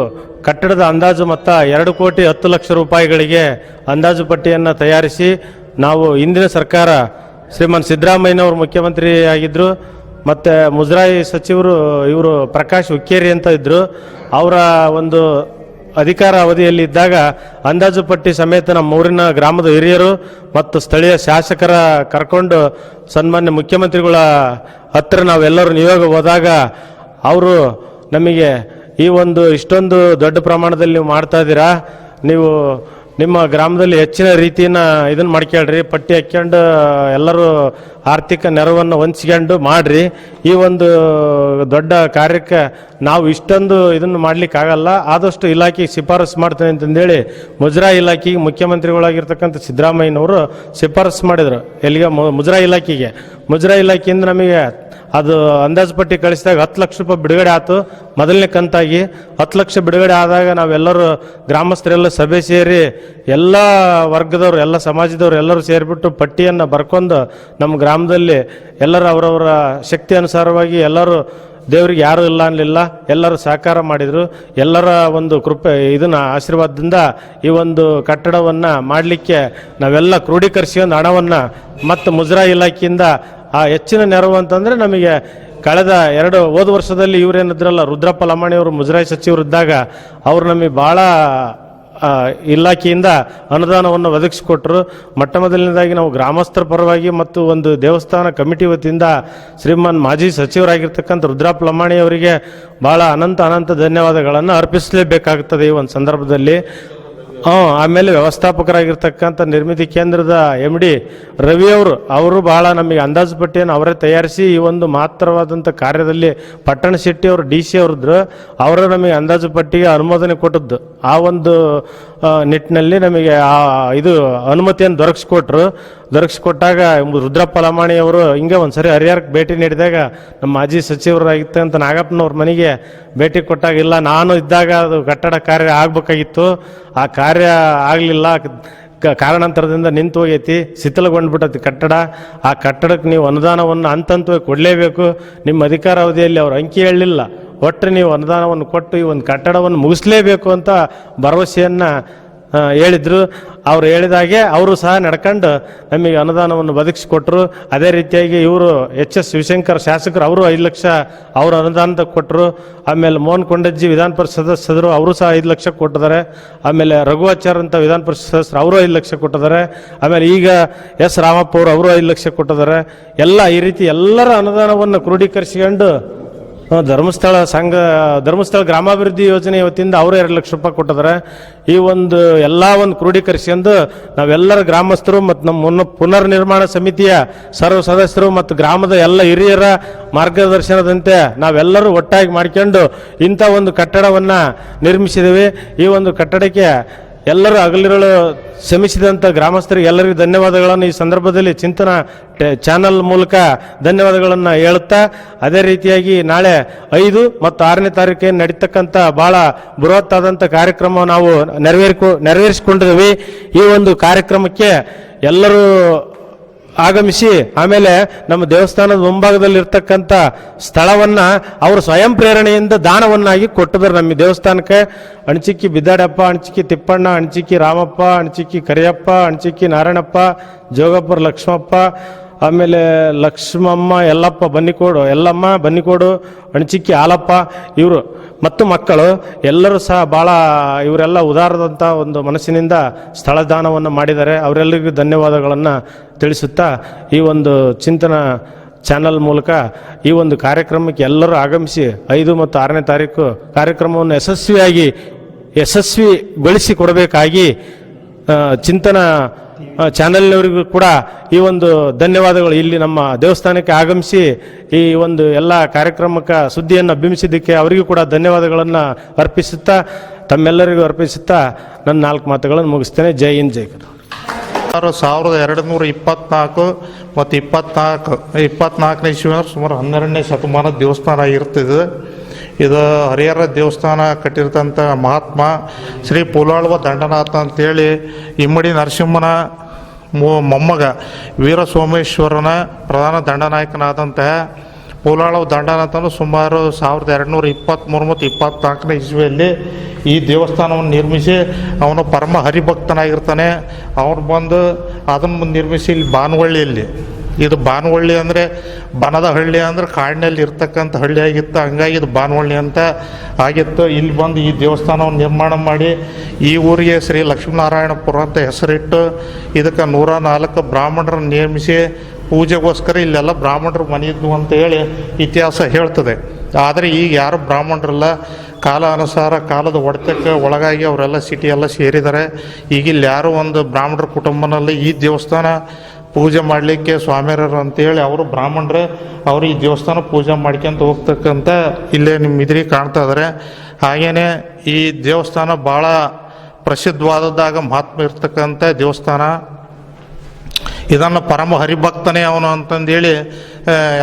ಕಟ್ಟಡದ ಅಂದಾಜು ಮೊತ್ತ 2,10,00,000 ರೂಪಾಯಿಗಳಿಗೆ ಅಂದಾಜು ಪಟ್ಟಿಯನ್ನು ತಯಾರಿಸಿ ನಾವು ಹಿಂದಿನ ಸರ್ಕಾರ ಶ್ರೀಮಾನ್ ಸಿದ್ದರಾಮಯ್ಯನವರು ಮುಖ್ಯಮಂತ್ರಿ ಆಗಿದ್ದರು ಮತ್ತು ಮುಜರಾಯಿ ಸಚಿವರು ಇವರು ಪ್ರಕಾಶ್ ಹುಕ್ಕೇರಿ ಅಂತ ಇದ್ದರು. ಅವರ ಒಂದು ಅಧಿಕಾರ ಅವಧಿಯಲ್ಲಿ ಇದ್ದಾಗ ಅಂದಾಜು ಪಟ್ಟಿ ಸಮೇತ ನಮ್ಮ ಊರಿನ ಗ್ರಾಮದ ಹಿರಿಯರು ಮತ್ತು ಸ್ಥಳೀಯ ಶಾಸಕರ ಕರ್ಕೊಂಡು ಸನ್ಮಾನ್ಯ ಮುಖ್ಯಮಂತ್ರಿಗಳ ಹತ್ತಿರ ನಾವೆಲ್ಲರೂ ನಿಯೋಗ ಹೋದಾಗ ಅವರು ನಮಗೆ ಈ ಒಂದು ಇಷ್ಟೊಂದು ದೊಡ್ಡ ಪ್ರಮಾಣದಲ್ಲಿ ನೀವು ಮಾಡ್ತಾ ಇದ್ದೀರಾ, ನೀವು ನಿಮ್ಮ ಗ್ರಾಮದಲ್ಲಿ ಹೆಚ್ಚಿನ ರೀತಿಯನ್ನು ಇದನ್ನು ಮಾಡ್ಕೊಳ್ರಿ, ಪಟ್ಟಿ ಹಾಕ್ಕೊಂಡು ಎಲ್ಲರೂ ಆರ್ಥಿಕ ನೆರವನ್ನು ಹೊಂಚ್ಕೊಂಡು ಮಾಡಿರಿ, ಈ ಒಂದು ದೊಡ್ಡ ಕಾರ್ಯಕ್ಕೆ ನಾವು ಇಷ್ಟೊಂದು ಇದನ್ನು ಮಾಡಲಿಕ್ಕಾಗಲ್ಲ, ಆದಷ್ಟು ಇಲಾಖೆಗೆ ಶಿಫಾರಸು ಮಾಡ್ತೇನೆ ಅಂತಂದೇಳಿ ಮುಜರಾಯಿ ಇಲಾಖೆಗೆ ಮುಖ್ಯಮಂತ್ರಿಗಳಾಗಿರ್ತಕ್ಕಂಥ ಸಿದ್ದರಾಮಯ್ಯನವರು ಶಿಫಾರಸು ಮಾಡಿದರು. ಎಲ್ಲಿಗೆ? ಮುಜರಾಯಿ ಇಲಾಖೆಗೆ. ಮುಜರಾಯಿ ಇಲಾಖೆಯಿಂದ ನಮಗೆ ಅದು ಅಂದಾಜು ಪಟ್ಟಿ ಕಳಿಸಿದಾಗ 10 ಲಕ್ಷ ರೂಪಾಯಿ ಬಿಡುಗಡೆ ಆಯಿತು. ಮೊದಲನೇ ಕಂತಾಗಿ 10 ಲಕ್ಷ ಬಿಡುಗಡೆ ಆದಾಗ ನಾವೆಲ್ಲರೂ ಗ್ರಾಮಸ್ಥರೆಲ್ಲ ಸಭೆ ಸೇರಿ ಎಲ್ಲ ವರ್ಗದವರು, ಎಲ್ಲ ಸಮಾಜದವರು ಎಲ್ಲರೂ ಸೇರಿಬಿಟ್ಟು ಪಟ್ಟಿಯನ್ನು ಬರ್ಕೊಂಡು ನಮ್ಮ ಗ್ರಾಮದಲ್ಲಿ ಎಲ್ಲರೂ ಅವರವರ ಶಕ್ತಿ ಅನುಸಾರವಾಗಿ ಎಲ್ಲರೂ ದೇವರಿಗೆ ಯಾರೂ ಇಲ್ಲ ಅನ್ನಲಿಲ್ಲ, ಎಲ್ಲರೂ ಸಹಕಾರ ಮಾಡಿದರು. ಎಲ್ಲರ ಒಂದು ಕೃಪೆ ಇದನ್ನು ಆಶೀರ್ವಾದದಿಂದ ಈ ಒಂದು ಕಟ್ಟಡವನ್ನು ಮಾಡಲಿಕ್ಕೆ ನಾವೆಲ್ಲ ಕ್ರೋಢೀಕರಿಸಿಕೊಂಡು ಹಣವನ್ನು ಮತ್ತು ಮುಜರಾಯಿ ಇಲಾಖೆಯಿಂದ ಆ ಹೆಚ್ಚಿನ ನೆರವು ಅಂತಂದರೆ ನಮಗೆ ಕಳೆದ ಹೋದ ವರ್ಷದಲ್ಲಿ ಇವರೇನಿದ್ರಲ್ಲ ರುದ್ರಪ್ಪ ಲಮಾಣಿಯವರು ಮುಜರಾಯಿ ಸಚಿವರು ಇದ್ದಾಗ ಅವರು ನಮಗೆ ಭಾಳ ಇಲಾಖೆಯಿಂದ ಅನುದಾನವನ್ನು ಒದಗಿಸಿಕೊಟ್ರು. ಮೊದಲನೇದಾಗಿ ನಾವು ಗ್ರಾಮಸ್ಥರ ಪರವಾಗಿ ಮತ್ತು ಒಂದು ದೇವಸ್ಥಾನ ಕಮಿಟಿ ವತಿಯಿಂದ ಶ್ರೀಮಾನ್ ಮಾಜಿ ಸಚಿವರಾಗಿರ್ತಕ್ಕಂಥ ರುದ್ರಪ್ಪ ಲಮಾಣಿ ಅವರಿಗೆ ಭಾಳ ಅನಂತ ಧನ್ಯವಾದಗಳನ್ನು ಅರ್ಪಿಸಲೇಬೇಕಾಗುತ್ತದೆ ಈ ಒಂದು ಸಂದರ್ಭದಲ್ಲಿ. ಆಮೇಲೆ ವ್ಯವಸ್ಥಾಪಕರಾಗಿರ್ತಕ್ಕಂಥ ನಿರ್ಮಿತಿ ಕೇಂದ್ರದ MD ರವಿ ಅವರು ಭಾಳ ನಮಗೆ ಅಂದಾಜು ಪಟ್ಟಿಯನ್ನು ಅವರೇ ತಯಾರಿಸಿ ಈ ಒಂದು ಮಹತ್ತರವಾದಂಥ ಕಾರ್ಯದಲ್ಲಿ ಪಟ್ಟಣ ಶೆಟ್ಟಿ ಅವರು DC ಅವರಿದ್ರು, ಅವರು ನಮಗೆ ಅಂದಾಜು ಪಟ್ಟಿಗೆ ಅನುಮೋದನೆ ಕೊಟ್ಟದ್ದು. ಆ ಒಂದು ನಿಟ್ಟಿನಲ್ಲಿ ನಮಗೆ ಇದು ಅನುಮತಿಯನ್ನು ದೊರಕಿಸ್ಕೊಟ್ಟಾಗ ರುದ್ರಪ್ಪ ಲಮಾಣಿ ಅವರು ಹಿಂಗೆ ಒಂದ್ಸರಿ ಹರಿಹರಕ್ಕೆ ಭೇಟಿ ನೀಡಿದಾಗ ನಮ್ಮ ಮಾಜಿ ಸಚಿವರಾಗಿರ್ತಕ್ಕಂಥ ನಾಗಪ್ಪನವ್ರ ಮನೆಗೆ ಭೇಟಿ ಕೊಟ್ಟಾಗ, ಇಲ್ಲ ನಾನು ಇದ್ದಾಗ ಅದು ಕಟ್ಟಡ ಕಾರ್ಯ ಆಗಬೇಕಾಗಿತ್ತು, ಆ ಕಾರ್ಯ ಆಗಲಿಲ್ಲ, ಕಾರಣಾಂತರದಿಂದ ನಿಂತು ಹೋಗೈತಿ, ಶಿಥಿಲಗೊಂಡ್ಬಿಟ್ಟೈತಿ ಕಟ್ಟಡ, ಆ ಕಟ್ಟಡಕ್ಕೆ ನೀವು ಅನುದಾನವನ್ನು ಹಂತವಾಗಿ ಕೊಡಲೇಬೇಕು, ನಿಮ್ಮ ಅಧಿಕಾರಾವಧಿಯಲ್ಲಿ ಅವರು ಅಂಕಿ ಹೇಳಲಿಲ್ಲ, ಒಟ್ಟು ನೀವು ಅನುದಾನವನ್ನು ಕೊಟ್ಟು ಈ ಒಂದು ಕಟ್ಟಡವನ್ನು ಮುಗಿಸ್ಲೇಬೇಕು ಅಂತ ಭರವಸೆಯನ್ನು ಹೇಳಿದರು. ಅವ್ರು ಹೇಳಿದಾಗೆ ಅವರು ಸಹ ನಡ್ಕೊಂಡು ನಮಗೆ ಅನುದಾನವನ್ನು ಒದಗಿಸಿಕೊಟ್ರು. ಅದೇ ರೀತಿಯಾಗಿ ಇವರು HS ಶಿವಶಂಕರ್ ಶಾಸಕರು ಅವರು 5 ಲಕ್ಷ ಅವರು ಅನುದಾನದ ಕೊಟ್ಟರು. ಆಮೇಲೆ ಮೋಹನ್ ಕೊಂಡಜ್ಜಿ ವಿಧಾನ ಪರಿಷತ್ ಸದಸ್ಯರು ಅವರು ಸಹ 5 ಲಕ್ಷ ಕೊಟ್ಟಿದ್ದಾರೆ. ಆಮೇಲೆ ರಘುವಾಚಾರ್ ಅಂತ ವಿಧಾನ ಪರಿಷತ್ ಸದಸ್ಯರು ಅವರು 5 ಲಕ್ಷ ಕೊಟ್ಟಿದ್ದಾರೆ. ಆಮೇಲೆ ಈಗ S ರಾಮಪ್ಪ ಅವರು 5 ಲಕ್ಷ ಕೊಟ್ಟಿದ್ದಾರೆ. ಎಲ್ಲ ಈ ರೀತಿ ಎಲ್ಲರ ಅನುದಾನವನ್ನು ಕ್ರೋಢೀಕರಿಸಿಕೊಂಡು ಧರ್ಮಸ್ಥಳ ಗ್ರಾಮಾಭಿವೃದ್ಧಿ ಯೋಜನೆ ವತಿಯಿಂದ ಅವರು 2 ಲಕ್ಷ ರೂಪಾಯಿ ಕೊಟ್ಟಿದ್ದಾರೆ. ಈ ಒಂದು ಎಲ್ಲ ಒಂದು ಕ್ರೋಢೀಕರಿಸಿಕೊಂಡು ನಾವೆಲ್ಲರ ಗ್ರಾಮಸ್ಥರು ಮತ್ತು ನಮ್ಮ ಪುನರ್ ನಿರ್ಮಾಣ ಸಮಿತಿಯ ಸರ್ವ ಸದಸ್ಯರು ಮತ್ತು ಗ್ರಾಮದ ಎಲ್ಲ ಹಿರಿಯರ ಮಾರ್ಗದರ್ಶನದಂತೆ ನಾವೆಲ್ಲರೂ ಒಟ್ಟಾಗಿ ಮಾಡ್ಕೊಂಡು ಇಂಥ ಒಂದು ಕಟ್ಟಡವನ್ನು ನಿರ್ಮಿಸಿದ್ದೇವೆ. ಈ ಒಂದು ಕಟ್ಟಡಕ್ಕೆ ಎಲ್ಲರೂ ಹಗಲಿರುಳು ಶ್ರಮಿಸಿದಂಥ ಗ್ರಾಮಸ್ಥರಿಗೆ ಎಲ್ಲರಿಗೂ ಧನ್ಯವಾದಗಳನ್ನು ಈ ಸಂದರ್ಭದಲ್ಲಿ ಚಿಂತನ ಚಾನಲ್ ಮೂಲಕ ಧನ್ಯವಾದಗಳನ್ನು ಹೇಳುತ್ತಾ, ಅದೇ ರೀತಿಯಾಗಿ ನಾಳೆ 5 ಮತ್ತು 6ನೇ ತಾರೀಕಿಗೆ ನಡೀತಕ್ಕಂಥ ಭಾಳ ಬೃಹತ್ತಾದಂಥ ಕಾರ್ಯಕ್ರಮ ನಾವು ನೆರವೇರಿಸಿಕೊಂಡಿದ್ದೀವಿ. ಈ ಒಂದು ಕಾರ್ಯಕ್ರಮಕ್ಕೆ ಎಲ್ಲರೂ ಆಗಮಿಸಿ, ಆಮೇಲೆ ನಮ್ಮ ದೇವಸ್ಥಾನದ ಮುಂಭಾಗದಲ್ಲಿರ್ತಕ್ಕಂಥ ಸ್ಥಳವನ್ನು ಅವರು ಸ್ವಯಂ ಪ್ರೇರಣೆಯಿಂದ ದಾನವನ್ನಾಗಿ ಕೊಟ್ಟಿದ್ದಾರೆ ನಮ್ಮ ದೇವಸ್ಥಾನಕ್ಕೆ. ಅಣಚಿಕ್ಕಿ ಬಿದ್ದಾಡಪ್ಪ, ಅಣಚಿಕ್ಕಿ ತಿಪ್ಪಣ್ಣ, ಅಣಚಿಕ್ಕಿ ರಾಮಪ್ಪ, ಅಣಚಿಕ್ಕಿ ಕರಿಯಪ್ಪ, ಅಣಚಿಕ್ಕಿ ನಾರಾಯಣಪ್ಪ, ಜೋಗಪ್ಪರ ಲಕ್ಷ್ಮಪ್ಪ, ಆಮೇಲೆ ಲಕ್ಷ್ಮಮ್ಮ, ಯಲ್ಲಪ್ಪ ಬನ್ನಿಕೋಡು, ಯಲ್ಲಮ್ಮ ಬನ್ನಿಕೋಡು, ಅಣಚಿಕ್ಕಿ ಹಾಲಪ್ಪ, ಇವರು ಮತ್ತು ಮಕ್ಕಳು ಎಲ್ಲರೂ ಸಹ ಭಾಳ ಇವರೆಲ್ಲ ಉದಾರದಂಥ ಒಂದು ಮನಸ್ಸಿನಿಂದ ಸ್ಥಳದಾನವನ್ನು ಮಾಡಿದ್ದಾರೆ. ಅವರೆಲ್ಲರಿಗೂ ಧನ್ಯವಾದಗಳನ್ನು ತಿಳಿಸುತ್ತಾ ಈ ಒಂದು ಚಿಂತನ ಚಾನಲ್ ಮೂಲಕ ಈ ಒಂದು ಕಾರ್ಯಕ್ರಮಕ್ಕೆ ಎಲ್ಲರೂ ಆಗಮಿಸಿ 5 ಮತ್ತು 6ನೇ ತಾರೀಕು ಕಾರ್ಯಕ್ರಮವನ್ನು ಯಶಸ್ವಿಗೊಳಿಸಿ ಕೊಡಬೇಕಾಗಿ ಚಿಂತನ ಚಾನಲ್ನವರಿಗೂ ಕೂಡ ಈ ಒಂದು ಧನ್ಯವಾದಗಳು. ಇಲ್ಲಿ ನಮ್ಮ ದೇವಸ್ಥಾನಕ್ಕೆ ಆಗಮಿಸಿ ಈ ಒಂದು ಎಲ್ಲ ಕಾರ್ಯಕ್ರಮಕ್ಕೆ ಸುದ್ದಿಯನ್ನು ಬಿಂಬಿಸಿದ್ದಕ್ಕೆ ಅವರಿಗೂ ಕೂಡ ಧನ್ಯವಾದಗಳನ್ನು ಅರ್ಪಿಸುತ್ತಾ, ತಮ್ಮೆಲ್ಲರಿಗೂ ಅರ್ಪಿಸುತ್ತಾ ನನ್ನ 4 ಮಾತುಗಳನ್ನು ಮುಗಿಸ್ತೇನೆ. ಜೈ ಹಿಂದ್, ಜೈ ಕರ್ನಾಟಕ. 1224 ಮತ್ತು 24ನೇ ಇಸ್ವಿ ಸುಮಾರು 12ನೇ ಶತಮಾನದ ದೇವಸ್ಥಾನ ಆಗಿರ್ತದೆ. ಇದು ಹರಿಹರ ದೇವಸ್ಥಾನ ಕಟ್ಟಿರ್ತಂಥ ಮಹಾತ್ಮ ಶ್ರೀ ಪುಲಾಳುವ ದಂಡನಾಥ ಅಂತೇಳಿ ಇಮ್ಮಡಿ ನರಸಿಂಹನ ಮೊಮ್ಮಗ ವೀರ ಸೋಮೇಶ್ವರನ ಪ್ರಧಾನ ದಂಡನಾಯಕನಾದಂತಹ ಪುಲಾಳುವ ದಂಡನಾಥನು ಸುಮಾರು 1223 ಮತ್ತು 24ನೇ ಇಸ್ವಿಯಲ್ಲಿ ಈ ದೇವಸ್ಥಾನವನ್ನು ನಿರ್ಮಿಸಿ ಅವನು ಪರಮ ಹರಿಭಕ್ತನಾಗಿರ್ತಾನೆ. ಅವನು ಬಂದು ಅದನ್ನು ನಿರ್ಮಿಸಿ ಇಲ್ಲಿ ಬಾನವಳ್ಳಿಯಲ್ಲಿ, ಇದು ಬಾನವಳ್ಳಿ ಅಂದರೆ ಬನದ ಹಳ್ಳಿ ಅಂದರೆ ಕಾಡಿನಲ್ಲಿ ಇರ್ತಕ್ಕಂಥ ಹಳ್ಳಿ ಆಗಿತ್ತು, ಹಂಗಾಗಿ ಇದು ಬಾನವಳ್ಳಿ ಅಂತ ಆಗಿತ್ತು. ಇಲ್ಲಿ ಬಂದು ಈ ದೇವಸ್ಥಾನವನ್ನು ನಿರ್ಮಾಣ ಮಾಡಿ ಈ ಊರಿಗೆ ಶ್ರೀ ಲಕ್ಷ್ಮೀನಾರಾಯಣಪುರ ಅಂತ ಹೆಸರಿಟ್ಟು ಇದಕ್ಕೆ 104 ಬ್ರಾಹ್ಮಣರನ್ನು ನೇಮಿಸಿ ಪೂಜೆಗೋಸ್ಕರ ಇಲ್ಲೆಲ್ಲ ಬ್ರಾಹ್ಮಣರು ಮನೆಯಿದ್ದು ಅಂತ ಹೇಳಿ ಇತಿಹಾಸ ಹೇಳ್ತದೆ. ಆದರೆ ಈಗ ಯಾರು ಬ್ರಾಹ್ಮಣರಲ್ಲ, ಕಾಲ ಅನುಸಾರ ಕಾಲದ ಹೊಡೆತಕ್ಕೆ ಒಳಗಾಗಿ ಅವರೆಲ್ಲ ಸಿಟಿ ಎಲ್ಲ ಸೇರಿದ್ದಾರೆ. ಈಗ ಇಲ್ಲಿ ಯಾರು ಒಂದು ಬ್ರಾಹ್ಮಣರ ಕುಟುಂಬನಲ್ಲಿ ಈ ದೇವಸ್ಥಾನ ಪೂಜೆ ಮಾಡಲಿಕ್ಕೆ ಸ್ವಾಮಿಯರು ಅಂತೇಳಿ ಅವರು ಬ್ರಾಹ್ಮಣರೇ, ಅವರು ಈ ದೇವಸ್ಥಾನ ಪೂಜೆ ಮಾಡ್ಕೊಂತ ಹೋಗ್ತಕ್ಕಂಥ ಇಲ್ಲೇ ನಿಮ್ಮ ಇದ್ರಿಗೆ ಕಾಣ್ತಾ ಇದ್ದಾರೆ. ಹಾಗೆಯೇ ಈ ದೇವಸ್ಥಾನ ಭಾಳ ಪ್ರಸಿದ್ಧವಾದದ್ದಾಗ ಮಹಾತ್ಮ ಇರ್ತಕ್ಕಂಥ ದೇವಸ್ಥಾನ. ಇದನ್ನು ಪರಮ ಹರಿಭಕ್ತನೇ ಅವನು ಅಂತಂದೇಳಿ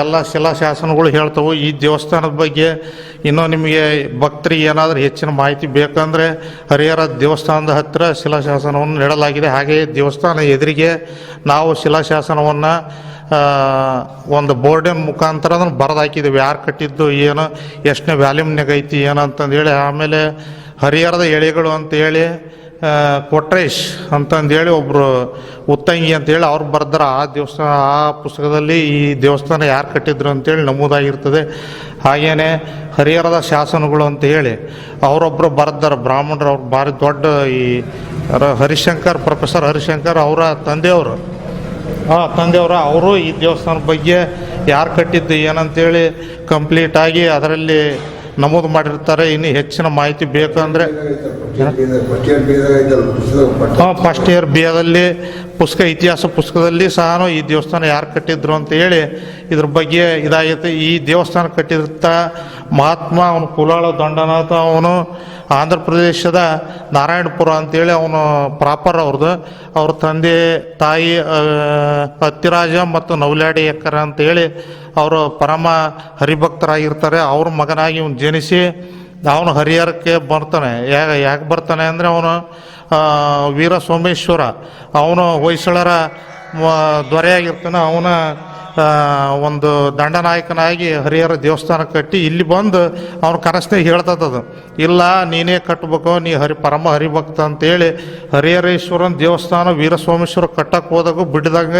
ಎಲ್ಲ ಶಿಲಾಶಾಸನಗಳು ಹೇಳ್ತವೆ. ಈ ದೇವಸ್ಥಾನದ ಬಗ್ಗೆ ಇನ್ನೂ ನಿಮಗೆ ಭಕ್ತರಿಗೆ ಏನಾದರೂ ಹೆಚ್ಚಿನ ಮಾಹಿತಿ ಬೇಕಂದರೆ ಹರಿಹರ ದೇವಸ್ಥಾನದ ಹತ್ತಿರ ಶಿಲಾಶಾಸನವನ್ನು ನೀಡಲಾಗಿದೆ. ಹಾಗೆಯೇ ದೇವಸ್ಥಾನ ಎದುರಿಗೆ ನಾವು ಶಿಲಾಶಾಸನವನ್ನು ಒಂದು ಬೋರ್ಡಿನ ಮುಖಾಂತರ ಅದನ್ನು ಬರೆದು ಹಾಕಿದ್ದೀವಿ, ಯಾರು ಕಟ್ಟಿದ್ದು ಏನು, ಎಷ್ಟನೇ ವ್ಯಾಲ್ಯೂಮ್ನಾಗ ಐತಿ ಏನು ಅಂತಂದೇಳಿ. ಆಮೇಲೆ ಹರಿಹರದ ಎಳೆಗಳು ಅಂತೇಳಿ ಕೊಟ್ರೇಶ್ ಅಂತಂದೇಳಿ ಒಬ್ಬರು ಉತ್ತಂಗಿ ಅಂತೇಳಿ ಅವ್ರು ಬರ್ದಾರ. ಆ ಪುಸ್ತಕದಲ್ಲಿ ಈ ದೇವಸ್ಥಾನ ಯಾರು ಕಟ್ಟಿದ್ರು ಅಂತೇಳಿ ನಮೂದಾಗಿರ್ತದೆ. ಹಾಗೆಯೇ ಹರಿಹರದ ಶಾಸನಗಳು ಅಂತ ಹೇಳಿ ಅವರೊಬ್ಬರು ಬರ್ದಾರ ಬ್ರಾಹ್ಮಣರು. ಅವ್ರು ಭಾರಿ ದೊಡ್ಡ ಈ ಹರಿಶಂಕರ್, ಪ್ರೊಫೆಸರ್ ಹರಿಶಂಕರ್ ಅವರ ತಂದೆಯವರು ಅವರು ಈ ದೇವಸ್ಥಾನದ ಬಗ್ಗೆ ಯಾರು ಕಟ್ಟಿದ್ದು ಏನಂತೇಳಿ ಕಂಪ್ಲೀಟಾಗಿ ಅದರಲ್ಲಿ ನಮೂದು ಮಾಡಿರ್ತಾರೆ. ಇನ್ನು ಹೆಚ್ಚಿನ ಮಾಹಿತಿ ಬೇಕಂದರೆ ಫಸ್ಟ್ ಇಯರ್ ಬಿಯಲ್ಲಿ ಇತಿಹಾಸ ಪುಸ್ತಕದಲ್ಲಿ ಸಹ ಈ ದೇವಸ್ಥಾನ ಯಾರು ಕಟ್ಟಿದ್ರು ಅಂತ ಹೇಳಿ ಇದ್ರ ಬಗ್ಗೆ ಇದಾಗೈತೆ. ಈ ದೇವಸ್ಥಾನ ಕಟ್ಟಿರ್ತ ಮಹಾತ್ಮ ಅವನು ಪುಲಾಳ ದಂಡನಾಥ, ಅವನು ಆಂಧ್ರ ಪ್ರದೇಶದ ನಾರಾಯಣಪುರ ಅಂತೇಳಿ ಅವನು ಪ್ರಾಪರ್ ಅವ್ರದ್ದು. ಅವ್ರ ತಂದೆ ತಾಯಿ ಅತ್ತಿರಾಜ ಮತ್ತು ನವಲ್ಯಾಡಿ ಎಕ್ಕರ ಅಂತೇಳಿ ಅವರು ಪರಮ ಹರಿಭಕ್ತರಾಗಿರ್ತಾರೆ. ಅವ್ರ ಮಗನಾಗಿ ಇವನು ಜನಿಸಿ ಅವನು ಹರಿಹರಕ್ಕೆ ಬರ್ತಾನೆ. ಯಾಕೆ ಬರ್ತಾನೆ ಅಂದರೆ ಅವನು ವೀರ ಸೋಮೇಶ್ವರ ಅವನು ಹೊಯ್ಸಳರ ದೊರೆಯಾಗಿರ್ತಾನೆ. ಅವನ ಒಂದು ದಂಡನಾಯಕನಾಗಿ ಹರಿಹರ ದೇವಸ್ಥಾನ ಕಟ್ಟಿ ಇಲ್ಲಿ ಬಂದು ಅವನ ಕನಸ್ನಾಗ ಹೇಳ್ತದದು, ಇಲ್ಲ ನೀನೇ ಕಟ್ಟಬೇಕು, ನೀ ಪರಮ ಹರಿಭಕ್ತ ಅಂತೇಳಿ ಹರಿಹರೇಶ್ವರನ ದೇವಸ್ಥಾನ ವೀರ ಸೋಮೇಶ್ವರ ಕಟ್ಟಕ್ಕೆ ಹೋದಾಗ ಬಿಡಿದಾಗ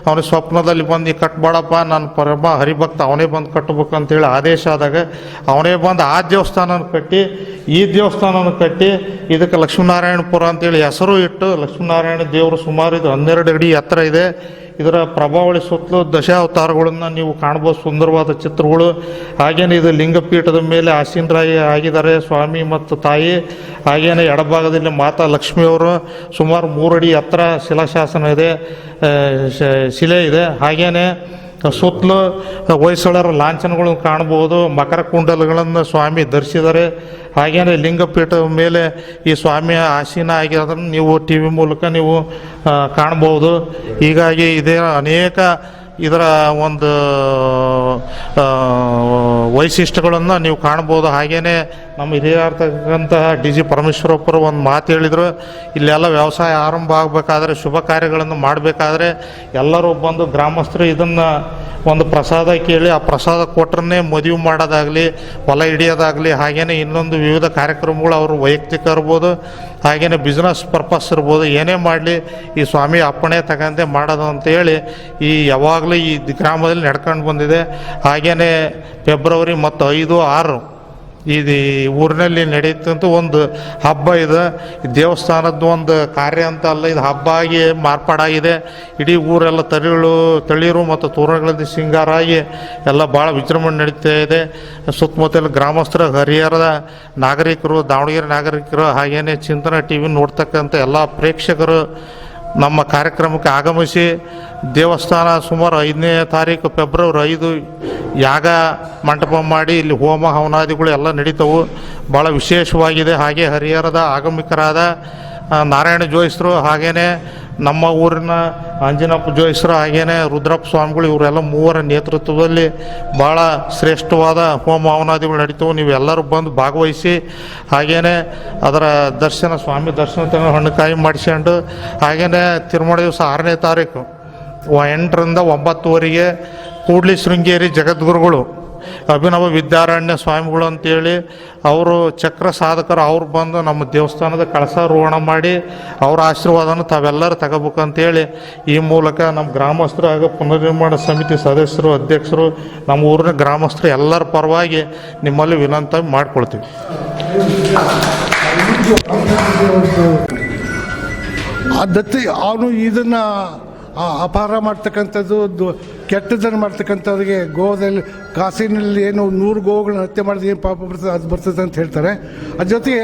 ಅವನ ಸ್ವಪ್ನದಲ್ಲಿ ಬಂದು ನೀ ಕಟ್ಬೇಡಪ್ಪ, ನಾನು ಪರಮ ಹರಿಭಕ್ತ, ಅವನೇ ಬಂದು ಕಟ್ಟಬೇಕು ಅಂತೇಳಿ ಆದೇಶ ಆದಾಗ ಅವನೇ ಬಂದು ಆ ದೇವಸ್ಥಾನನ ಕಟ್ಟಿ ಈ ದೇವಸ್ಥಾನನ ಕಟ್ಟಿ ಇದಕ್ಕೆ ಲಕ್ಷ್ಮೀನಾರಾಯಣಪುರ ಅಂತೇಳಿ ಹೆಸರು ಇಟ್ಟು, ಲಕ್ಷ್ಮೀನಾರಾಯಣ ದೇವರು ಸುಮಾರು ಇದು 12 ಅಡಿ ಎತ್ತರ ಇದೆ. ಇದರ ಪ್ರಭಾವಳಿ ಸುತ್ತಲೂ ದಶಾವತಾರಗಳನ್ನು ನೀವು ಕಾಣ್ಬೋದು, ಸುಂದರವಾದ ಚಿತ್ರಗಳು. ಹಾಗೇನೆ ಇದು ಲಿಂಗಪೀಠದ ಮೇಲೆ ಆಸೀನರಾಗಿ ಆಗಿದ್ದಾರೆ ಸ್ವಾಮಿ ಮತ್ತು ತಾಯಿ. ಹಾಗೇನೆ ಎಡಭಾಗದಲ್ಲಿ ಮಾತಾ ಲಕ್ಷ್ಮಿಯವರು ಸುಮಾರು 3 ಅಡಿ ಎತ್ತರ ಶಿಲಾಶಾಸನ ಇದೆ, ಶಿಲೆ ಇದೆ. ಹಾಗೇನೆ ಸುತ್ತಲೂ ಹೊಯ್ಸಳರ ಲಾಂಛನಗಳನ್ನು ಕಾಣ್ಬೋದು, ಮಕರ ಕುಂಡಲಗಳನ್ನು ಸ್ವಾಮಿ ಧರಿಸಿದ್ದಾರೆ. ಹಾಗೇನೆ ಲಿಂಗಪೀಠದ ಮೇಲೆ ಈ ಸ್ವಾಮಿಯ ಆಸೀನ ಆಗಿರೋದನ್ನು ನೀವು ಟಿ ವಿ ಮೂಲಕ ನೀವು ಕಾಣ್ಬೋದು. ಹೀಗಾಗಿ ಇದೇ ಅನೇಕ ಇದರ ಒಂದು ವೈಶಿಷ್ಟ್ಯಗಳನ್ನು ನೀವು ಕಾಣ್ಬೋದು. ಹಾಗೆಯೇ ನಮ್ಮ ಹಿರಿಯರ್ತಕ್ಕಂತಹ ಡಿ ಜಿ ಪರಮೇಶ್ವರಪ್ಪರು ಒಂದು ಮಾತು ಹೇಳಿದರು, ಇಲ್ಲೆಲ್ಲ ವ್ಯವಸಾಯ ಆರಂಭ ಆಗಬೇಕಾದ್ರೆ, ಶುಭ ಕಾರ್ಯಗಳನ್ನು ಮಾಡಬೇಕಾದ್ರೆ ಎಲ್ಲರೂ ಬಂದು ಗ್ರಾಮಸ್ಥರು ಇದನ್ನು ಒಂದು ಪ್ರಸಾದ ಕೇಳಿ ಆ ಪ್ರಸಾದ ಕೊಟ್ಟರನ್ನೇ ಮದುವೆ ಮಾಡೋದಾಗಲಿ, ಹೊಲ ಹಿಡಿಯೋದಾಗಲಿ, ಹಾಗೆಯೇ ಇನ್ನೊಂದು ವಿವಿಧ ಕಾರ್ಯಕ್ರಮಗಳು ಅವರು ವೈಯಕ್ತಿಕ ಇರ್ಬೋದು, ಹಾಗೆಯೇ ಬಿಸ್ನೆಸ್ ಪರ್ಪಸ್ ಇರ್ಬೋದು, ಏನೇ ಮಾಡಲಿ ಈ ಸ್ವಾಮಿ ಅಪ್ಪಣೆ ತಗೊಂಡೆ ಮಾಡೋದು ಅಂತೇಳಿ ಈ ಯಾವಾಗಲೂ ಈ ಗ್ರಾಮದಲ್ಲಿ ನಡ್ಕೊಂಡು ಬಂದಿದೆ. ಹಾಗೆಯೇ ಫೆಬ್ರವರಿ ಮತ್ತು 5, 6 ಈ ಊರಿನಲ್ಲಿ ನಡೆಯುತ್ತಂತ ಒಂದು ಹಬ್ಬ ಇದೆ. ದೇವಸ್ಥಾನದ ಒಂದು ಕಾರ್ಯ ಅಂತ ಅಲ್ಲ, ಇದು ಹಬ್ಬ ಆಗಿ ಮಾರ್ಪಾಡಾಗಿದೆ. ಇಡೀ ಊರೆಲ್ಲ ತಳಿರು ಮತ್ತು ತೋರಣಗಳಿಂದ ಶೃಂಗಾರ ಆಗಿ ಎಲ್ಲ ಭಾಳ ವಿಜೃಂಭಣೆ ನಡೀತಾ ಇದೆ. ಸುತ್ತಮುತ್ತಲ ಗ್ರಾಮಸ್ಥರು, ಹರಿಹರದ ನಾಗರಿಕರು, ದಾವಣಗೆರೆ ನಾಗರಿಕರು, ಹಾಗೆಯೇ ಚಿಂತನ ಟಿ ವಿ ನೋಡ್ತಕ್ಕಂಥ ಎಲ್ಲ ಪ್ರೇಕ್ಷಕರು ನಮ್ಮ ಕಾರ್ಯಕ್ರಮಕ್ಕೆ ಆಗಮಿಸಿ ದೇವಸ್ಥಾನ ಸುಮಾರು 5ನೇ ತಾರೀಕು ಫೆಬ್ರವರಿ 5 ಯಾಗ ಮಂಟಪ ಮಾಡಿ ಇಲ್ಲಿ ಹೋಮ ಹವನಾದಿಗಳು ಎಲ್ಲ ನಡೀತವು. ಭಾಳ ವಿಶೇಷವಾಗಿದೆ. ಹಾಗೆ ಹರಿಹರದ ಆಗಮಿಕರಾದ ನಾರಾಯಣ ಜೋಯಿಸರು, ಹಾಗೆಯೇ ನಮ್ಮ ಊರಿನ ಅಂಜನಪ್ಪ ಜೋಯಿಸರು, ಹಾಗೆಯೇ ರುದ್ರಪ್ಪ ಸ್ವಾಮಿಗಳು, ಇವರೆಲ್ಲ ಮೂವರ ನೇತೃತ್ವದಲ್ಲಿ ಭಾಳ ಶ್ರೇಷ್ಠವಾದ ಹೋಮ ಹವನಾದಿಗಳು ನಡೀತವೆ. ನೀವು ಎಲ್ಲರೂ ಬಂದು ಭಾಗವಹಿಸಿ ಹಾಗೆಯೇ ಅದರ ದರ್ಶನ, ಸ್ವಾಮಿ ದರ್ಶನ ತಗೊಂಡು ಹಣ್ಣುಕಾಯಿ ಮಾಡಿಸ್ಕೊಂಡು, ಹಾಗೆಯೇ ತಿರುಮಳ ದಿವಸ 6ನೇ ತಾರೀಕು 8ರಿಂದ 9ವರೆಗೆ ಕೂಡ್ಲಿ ಶೃಂಗೇರಿ ಜಗದ್ಗುರುಗಳು ಅಭಿನವ ವಿದ್ಯಾರಣ್ಯ ಸ್ವಾಮಿಗಳು ಅಂತೇಳಿ ಅವರು ಚಕ್ರ ಸಾಧಕರು, ಅವ್ರು ಬಂದು ನಮ್ಮ ದೇವಸ್ಥಾನದ ಕಳಸಾರೋಹಣ ಮಾಡಿ ಅವರ ಆಶೀರ್ವಾದನ ತಾವೆಲ್ಲರೂ ತಗೋಬೇಕಂತೇಳಿ ಈ ಮೂಲಕ ನಮ್ಮ ಗ್ರಾಮಸ್ಥರು ಹಾಗೂ ಪುನರ್ನಿರ್ಮಾಣ ಸಮಿತಿ ಸದಸ್ಯರು, ಅಧ್ಯಕ್ಷರು, ನಮ್ಮ ಊರಿನ ಗ್ರಾಮಸ್ಥರು ಎಲ್ಲರ ಪರವಾಗಿ ನಿಮ್ಮಲ್ಲಿ ವಿನಂತಿ ಮಾಡಿಕೊಳ್ತೀವಿ. ಆ ದತ್ತಿ ಅವನು ಇದನ್ನು ಅಪಹಾರ ಮಾಡ್ತಕ್ಕಂಥದ್ದು, ಕೆಟ್ಟದನ್ನು ಮಾಡ್ತಕ್ಕಂಥವ್ರಿಗೆ ಗೋದಲ್ಲಿ ಕಾಸಿನಲ್ಲಿ ಏನು 100 ಗೋವುಗಳನ್ನ ಹತ್ಯೆ ಮಾಡಿದ್ರೆ ಏನು ಪಾಪ ಬರ್ತದೆ, ಅದು ಬರ್ತದೆ ಅಂತ ಹೇಳ್ತಾರೆ. ಅದ್ರ ಜೊತೆಗೆ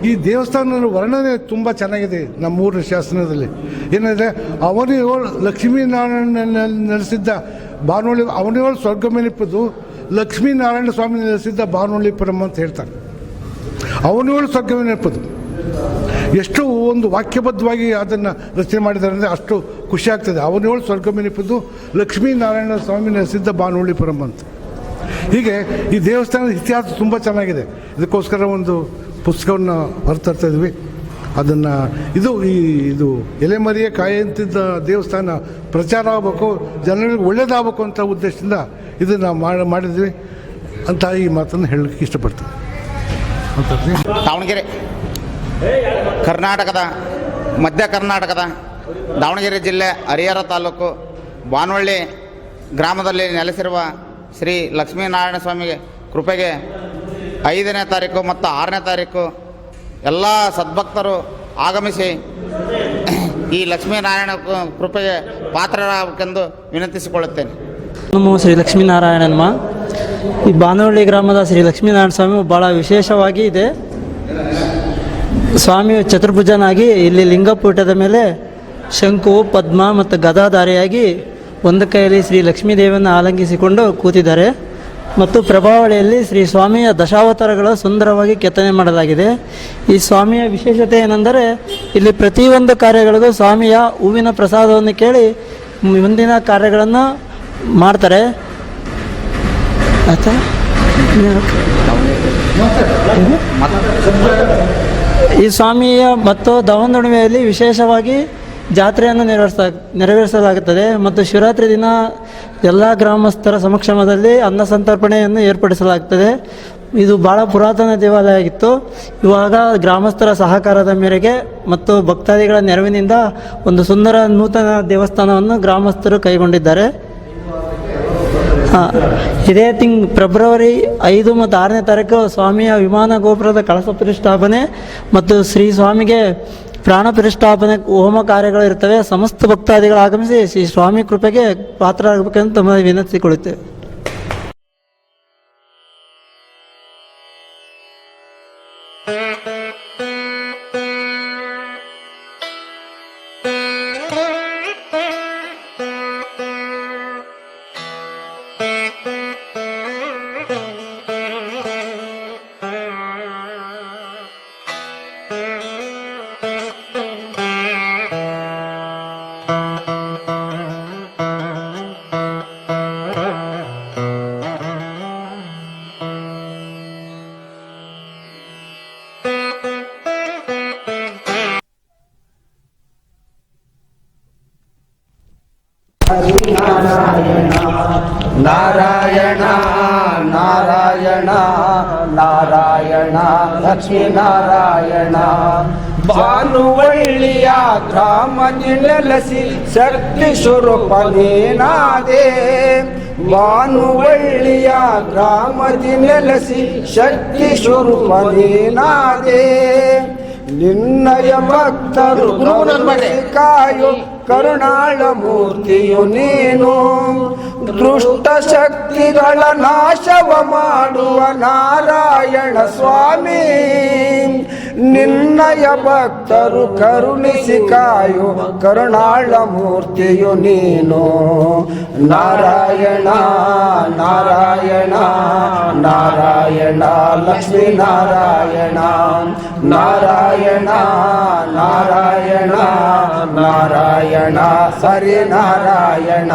ಈ ದೇವಸ್ಥಾನದ ವರ್ಣನೆ ತುಂಬ ಚೆನ್ನಾಗಿದೆ. ನಮ್ಮೂರಿನ ಶಾಸನದಲ್ಲಿ ಏನಂದರೆ, ಅವನಿಯೋಳು ಲಕ್ಷ್ಮೀನಾರಾಯಣ ನೆಲೆಸಿದ್ದ ಬಾನೋಳಿ, ಅವನಿಯೋಳು ಸ್ವರ್ಗಮೆನಿಪ್ಪದು ಲಕ್ಷ್ಮೀನಾರಾಯಣ ಸ್ವಾಮಿ ನೆಲೆಸಿದ್ದ ಬಾನೋಳಿ ಪರಮ ಅಂತ ಹೇಳ್ತಾರೆ. ಅವನಿಯೋಳು ಸ್ವರ್ಗಮೆನಿಪ್ಪದು ಎಷ್ಟು ಒಂದು ವಾಕ್ಯಬದ್ಧವಾಗಿ ಅದನ್ನು ರಚನೆ ಮಾಡಿದ್ದಾರೆ ಅಂದರೆ ಅಷ್ಟು ಖುಷಿ ಆಗ್ತದೆ. ಅವನೇಳು ಸ್ವರ್ಗಮೆನಿಪ್ಪದು ಲಕ್ಷ್ಮೀನಾರಾಯಣ ಸ್ವಾಮಿ ನೆಲೆಸಿದ್ದ ಬಾನೋಳಿ ಪರಮ ಅಂತ. ಹೀಗೆ ಈ ದೇವಸ್ಥಾನದ ಇತಿಹಾಸ ತುಂಬ ಚೆನ್ನಾಗಿದೆ. ಇದಕ್ಕೋಸ್ಕರ ಒಂದು ಪುಸ್ತಕವನ್ನು ಹೊರತರ್ತಾ ಇದ್ವಿ. ಅದನ್ನು ಇದು ಎಲೆಮರಿಯ ಕಾಯಂತಿದ್ದ ದೇವಸ್ಥಾನ ಪ್ರಚಾರ ಆಗಬೇಕು, ಜನಗಳಿಗೆ ಒಳ್ಳೆಯದಾಗಬೇಕು ಅಂತ ಉದ್ದೇಶದಿಂದ ಇದನ್ನು ಮಾಡಿದ್ವಿ ಅಂತ ಈ ಮಾತನ್ನು ಹೇಳಲಿಕ್ಕೆ ಇಷ್ಟಪಡ್ತೀನಿ. ದಾವಣಗೆರೆ ಕರ್ನಾಟಕದ, ಮಧ್ಯ ಕರ್ನಾಟಕದ ದಾವಣಗೆರೆ ಜಿಲ್ಲೆ ಹರಿಹರ ತಾಲೂಕು ಬಾನವಳ್ಳಿ ಗ್ರಾಮದಲ್ಲಿ ನೆಲೆಸಿರುವ ಶ್ರೀ ಲಕ್ಷ್ಮೀನಾರಾಯಣ ಸ್ವಾಮಿಗೆ ಕೃಪೆಗೆ 5ನೇ ತಾರೀಕು ಮತ್ತು 6ನೇ ತಾರೀಕು ಎಲ್ಲ ಸದ್ಭಕ್ತರು ಆಗಮಿಸಿ ಈ ಲಕ್ಷ್ಮೀನಾರಾಯಣ ಕೃಪೆಗೆ ಪಾತ್ರರಾಗಬೇಕೆಂದು ವಿನಂತಿಸಿಕೊಳ್ಳುತ್ತೇನೆ. ನಮ್ಮ ಶ್ರೀ ಲಕ್ಷ್ಮೀನಾರಾಯಣನ್ಮ. ಈ ಬಾನವಳ್ಳಿ ಗ್ರಾಮದ ಶ್ರೀ ಲಕ್ಷ್ಮೀನಾರಾಯಣ ಸ್ವಾಮಿ ಭಾಳ ವಿಶೇಷವಾಗಿ ಇದೆ. ಸ್ವಾಮಿಯು ಚತುರ್ಭುಜನಾಗಿ ಇಲ್ಲಿ ಲಿಂಗಪೀಠದ ಮೇಲೆ ಶಂಕು, ಪದ್ಮ ಮತ್ತು ಗದಾಧಾರಿಯಾಗಿ ಒಂದು ಕೈಯಲ್ಲಿ ಶ್ರೀ ಲಕ್ಷ್ಮೀದೇವಿಯನ್ನು ಆಲಂಗಿಸಿಕೊಂಡು ಕೂತಿದ್ದಾರೆ. ಮತ್ತು ಪ್ರಭಾವಳಿಯಲ್ಲಿ ಶ್ರೀ ಸ್ವಾಮಿಯ ದಶಾವತಾರಗಳು ಸುಂದರವಾಗಿ ಕೆತ್ತನೆ ಮಾಡಲಾಗಿದೆ. ಈ ಸ್ವಾಮಿಯ ವಿಶೇಷತೆ ಏನೆಂದರೆ, ಇಲ್ಲಿ ಪ್ರತಿಯೊಂದು ಕಾರ್ಯಗಳಿಗೂ ಸ್ವಾಮಿಯ ಹೂವಿನ ಪ್ರಸಾದವನ್ನು ಕೇಳಿ ಮುಂದಿನ ಕಾರ್ಯಗಳನ್ನು ಮಾಡ್ತಾರೆ. ಆಯಿತಾ? ಈ ಸ್ವಾಮಿಯ ಮತ್ತು ದವನದುಣಿಮೆಯಲ್ಲಿ ವಿಶೇಷವಾಗಿ ಜಾತ್ರೆಯನ್ನು ನೆರವೇರಿಸಲಾಗುತ್ತದೆ. ಮತ್ತು ಶಿವರಾತ್ರಿ ದಿನ ಎಲ್ಲ ಗ್ರಾಮಸ್ಥರ ಸಮಕ್ಷಮದಲ್ಲಿ ಅನ್ನ ಸಂತರ್ಪಣೆಯನ್ನು ಏರ್ಪಡಿಸಲಾಗುತ್ತದೆ. ಇದು ಭಾಳ ಪುರಾತನ ದೇವಾಲಯ ಆಗಿತ್ತು. ಇವಾಗ ಗ್ರಾಮಸ್ಥರ ಸಹಕಾರದ ಮೇರೆಗೆ ಮತ್ತು ಭಕ್ತಾದಿಗಳ ನೆರವಿನಿಂದ ಒಂದು ಸುಂದರ ನೂತನ ದೇವಸ್ಥಾನವನ್ನು ಗ್ರಾಮಸ್ಥರು ಕೈಗೊಂಡಿದ್ದಾರೆ. ಇದೇ ಫೆಬ್ರವರಿ 5 ಮತ್ತು 6ನೇ ತಾರೀಕು ಸ್ವಾಮಿಯ ವಿಮಾನ ಗೋಪುರದ ಕಳಸ ಪ್ರತಿಷ್ಠಾಪನೆ ಮತ್ತು ಶ್ರೀ ಸ್ವಾಮಿಗೆ ಪ್ರಾಣ ಪ್ರತಿಷ್ಠಾಪನೆ ಹೋಮ ಕಾರ್ಯಗಳು ಇರ್ತವೆ. ಸಮಸ್ತ ಭಕ್ತಾದಿಗಳು ಆಗಮಿಸಿ ಶ್ರೀ ಸ್ವಾಮಿ ಕೃಪೆಗೆ ಪಾತ್ರರಾಗಬೇಕೆಂದು ತಮ್ಮಲ್ಲಿ ವಿನಂತಿಸಿಕೊಳ್ಳುತ್ತೇವೆ. ನಾರಾಯಣ ನಾರಾಯಣ ನಾರಾಯಣ ಲಕ್ಷ್ಮೀನಾರಾಯಣ ಭಾನುವಳ್ಳಿಯ ಗ್ರಾಮದಿ ನೆಲೆಸಿ ಶಕ್ತಿ ಸ್ವರೂಪ ನೀನಾದೆ ಭಾನುವಳ್ಳಿಯ ಗ್ರಾಮದಿ ನೆಲೆಸಿ ಶಕ್ತಿ ಸ್ವರೂಪ ನೀನಾದೆ ನಿನ್ನಯ ಭಕ್ತರು ಕಾಯೋ ಕರುಣಾಳ ಮೂರ್ತಿಯು ನೀನು ದುಷ್ಟ ಶಕ್ತಿಗಳ ನಾಶವ ಮಾಡುವ ನಾರಾಯಣ ಸ್ವಾಮಿ ನಿನ್ನಯ ಭಕ್ತರು ಕರುಣಿಸಿ ಕಾಯೋ ಕರುಣಾಳ ಮೂರ್ತಿಯು ನೀನು ನಾರಾಯಣ ನಾರಾಯಣ ನಾರಾಯಣ ಲಕ್ಷ್ಮೀ ನಾರಾಯಣ ನಾರಾಯಣ ನಾರಾಯಣ ನಾರಾಯಣ ಹರಿ ನಾರಾಯಣ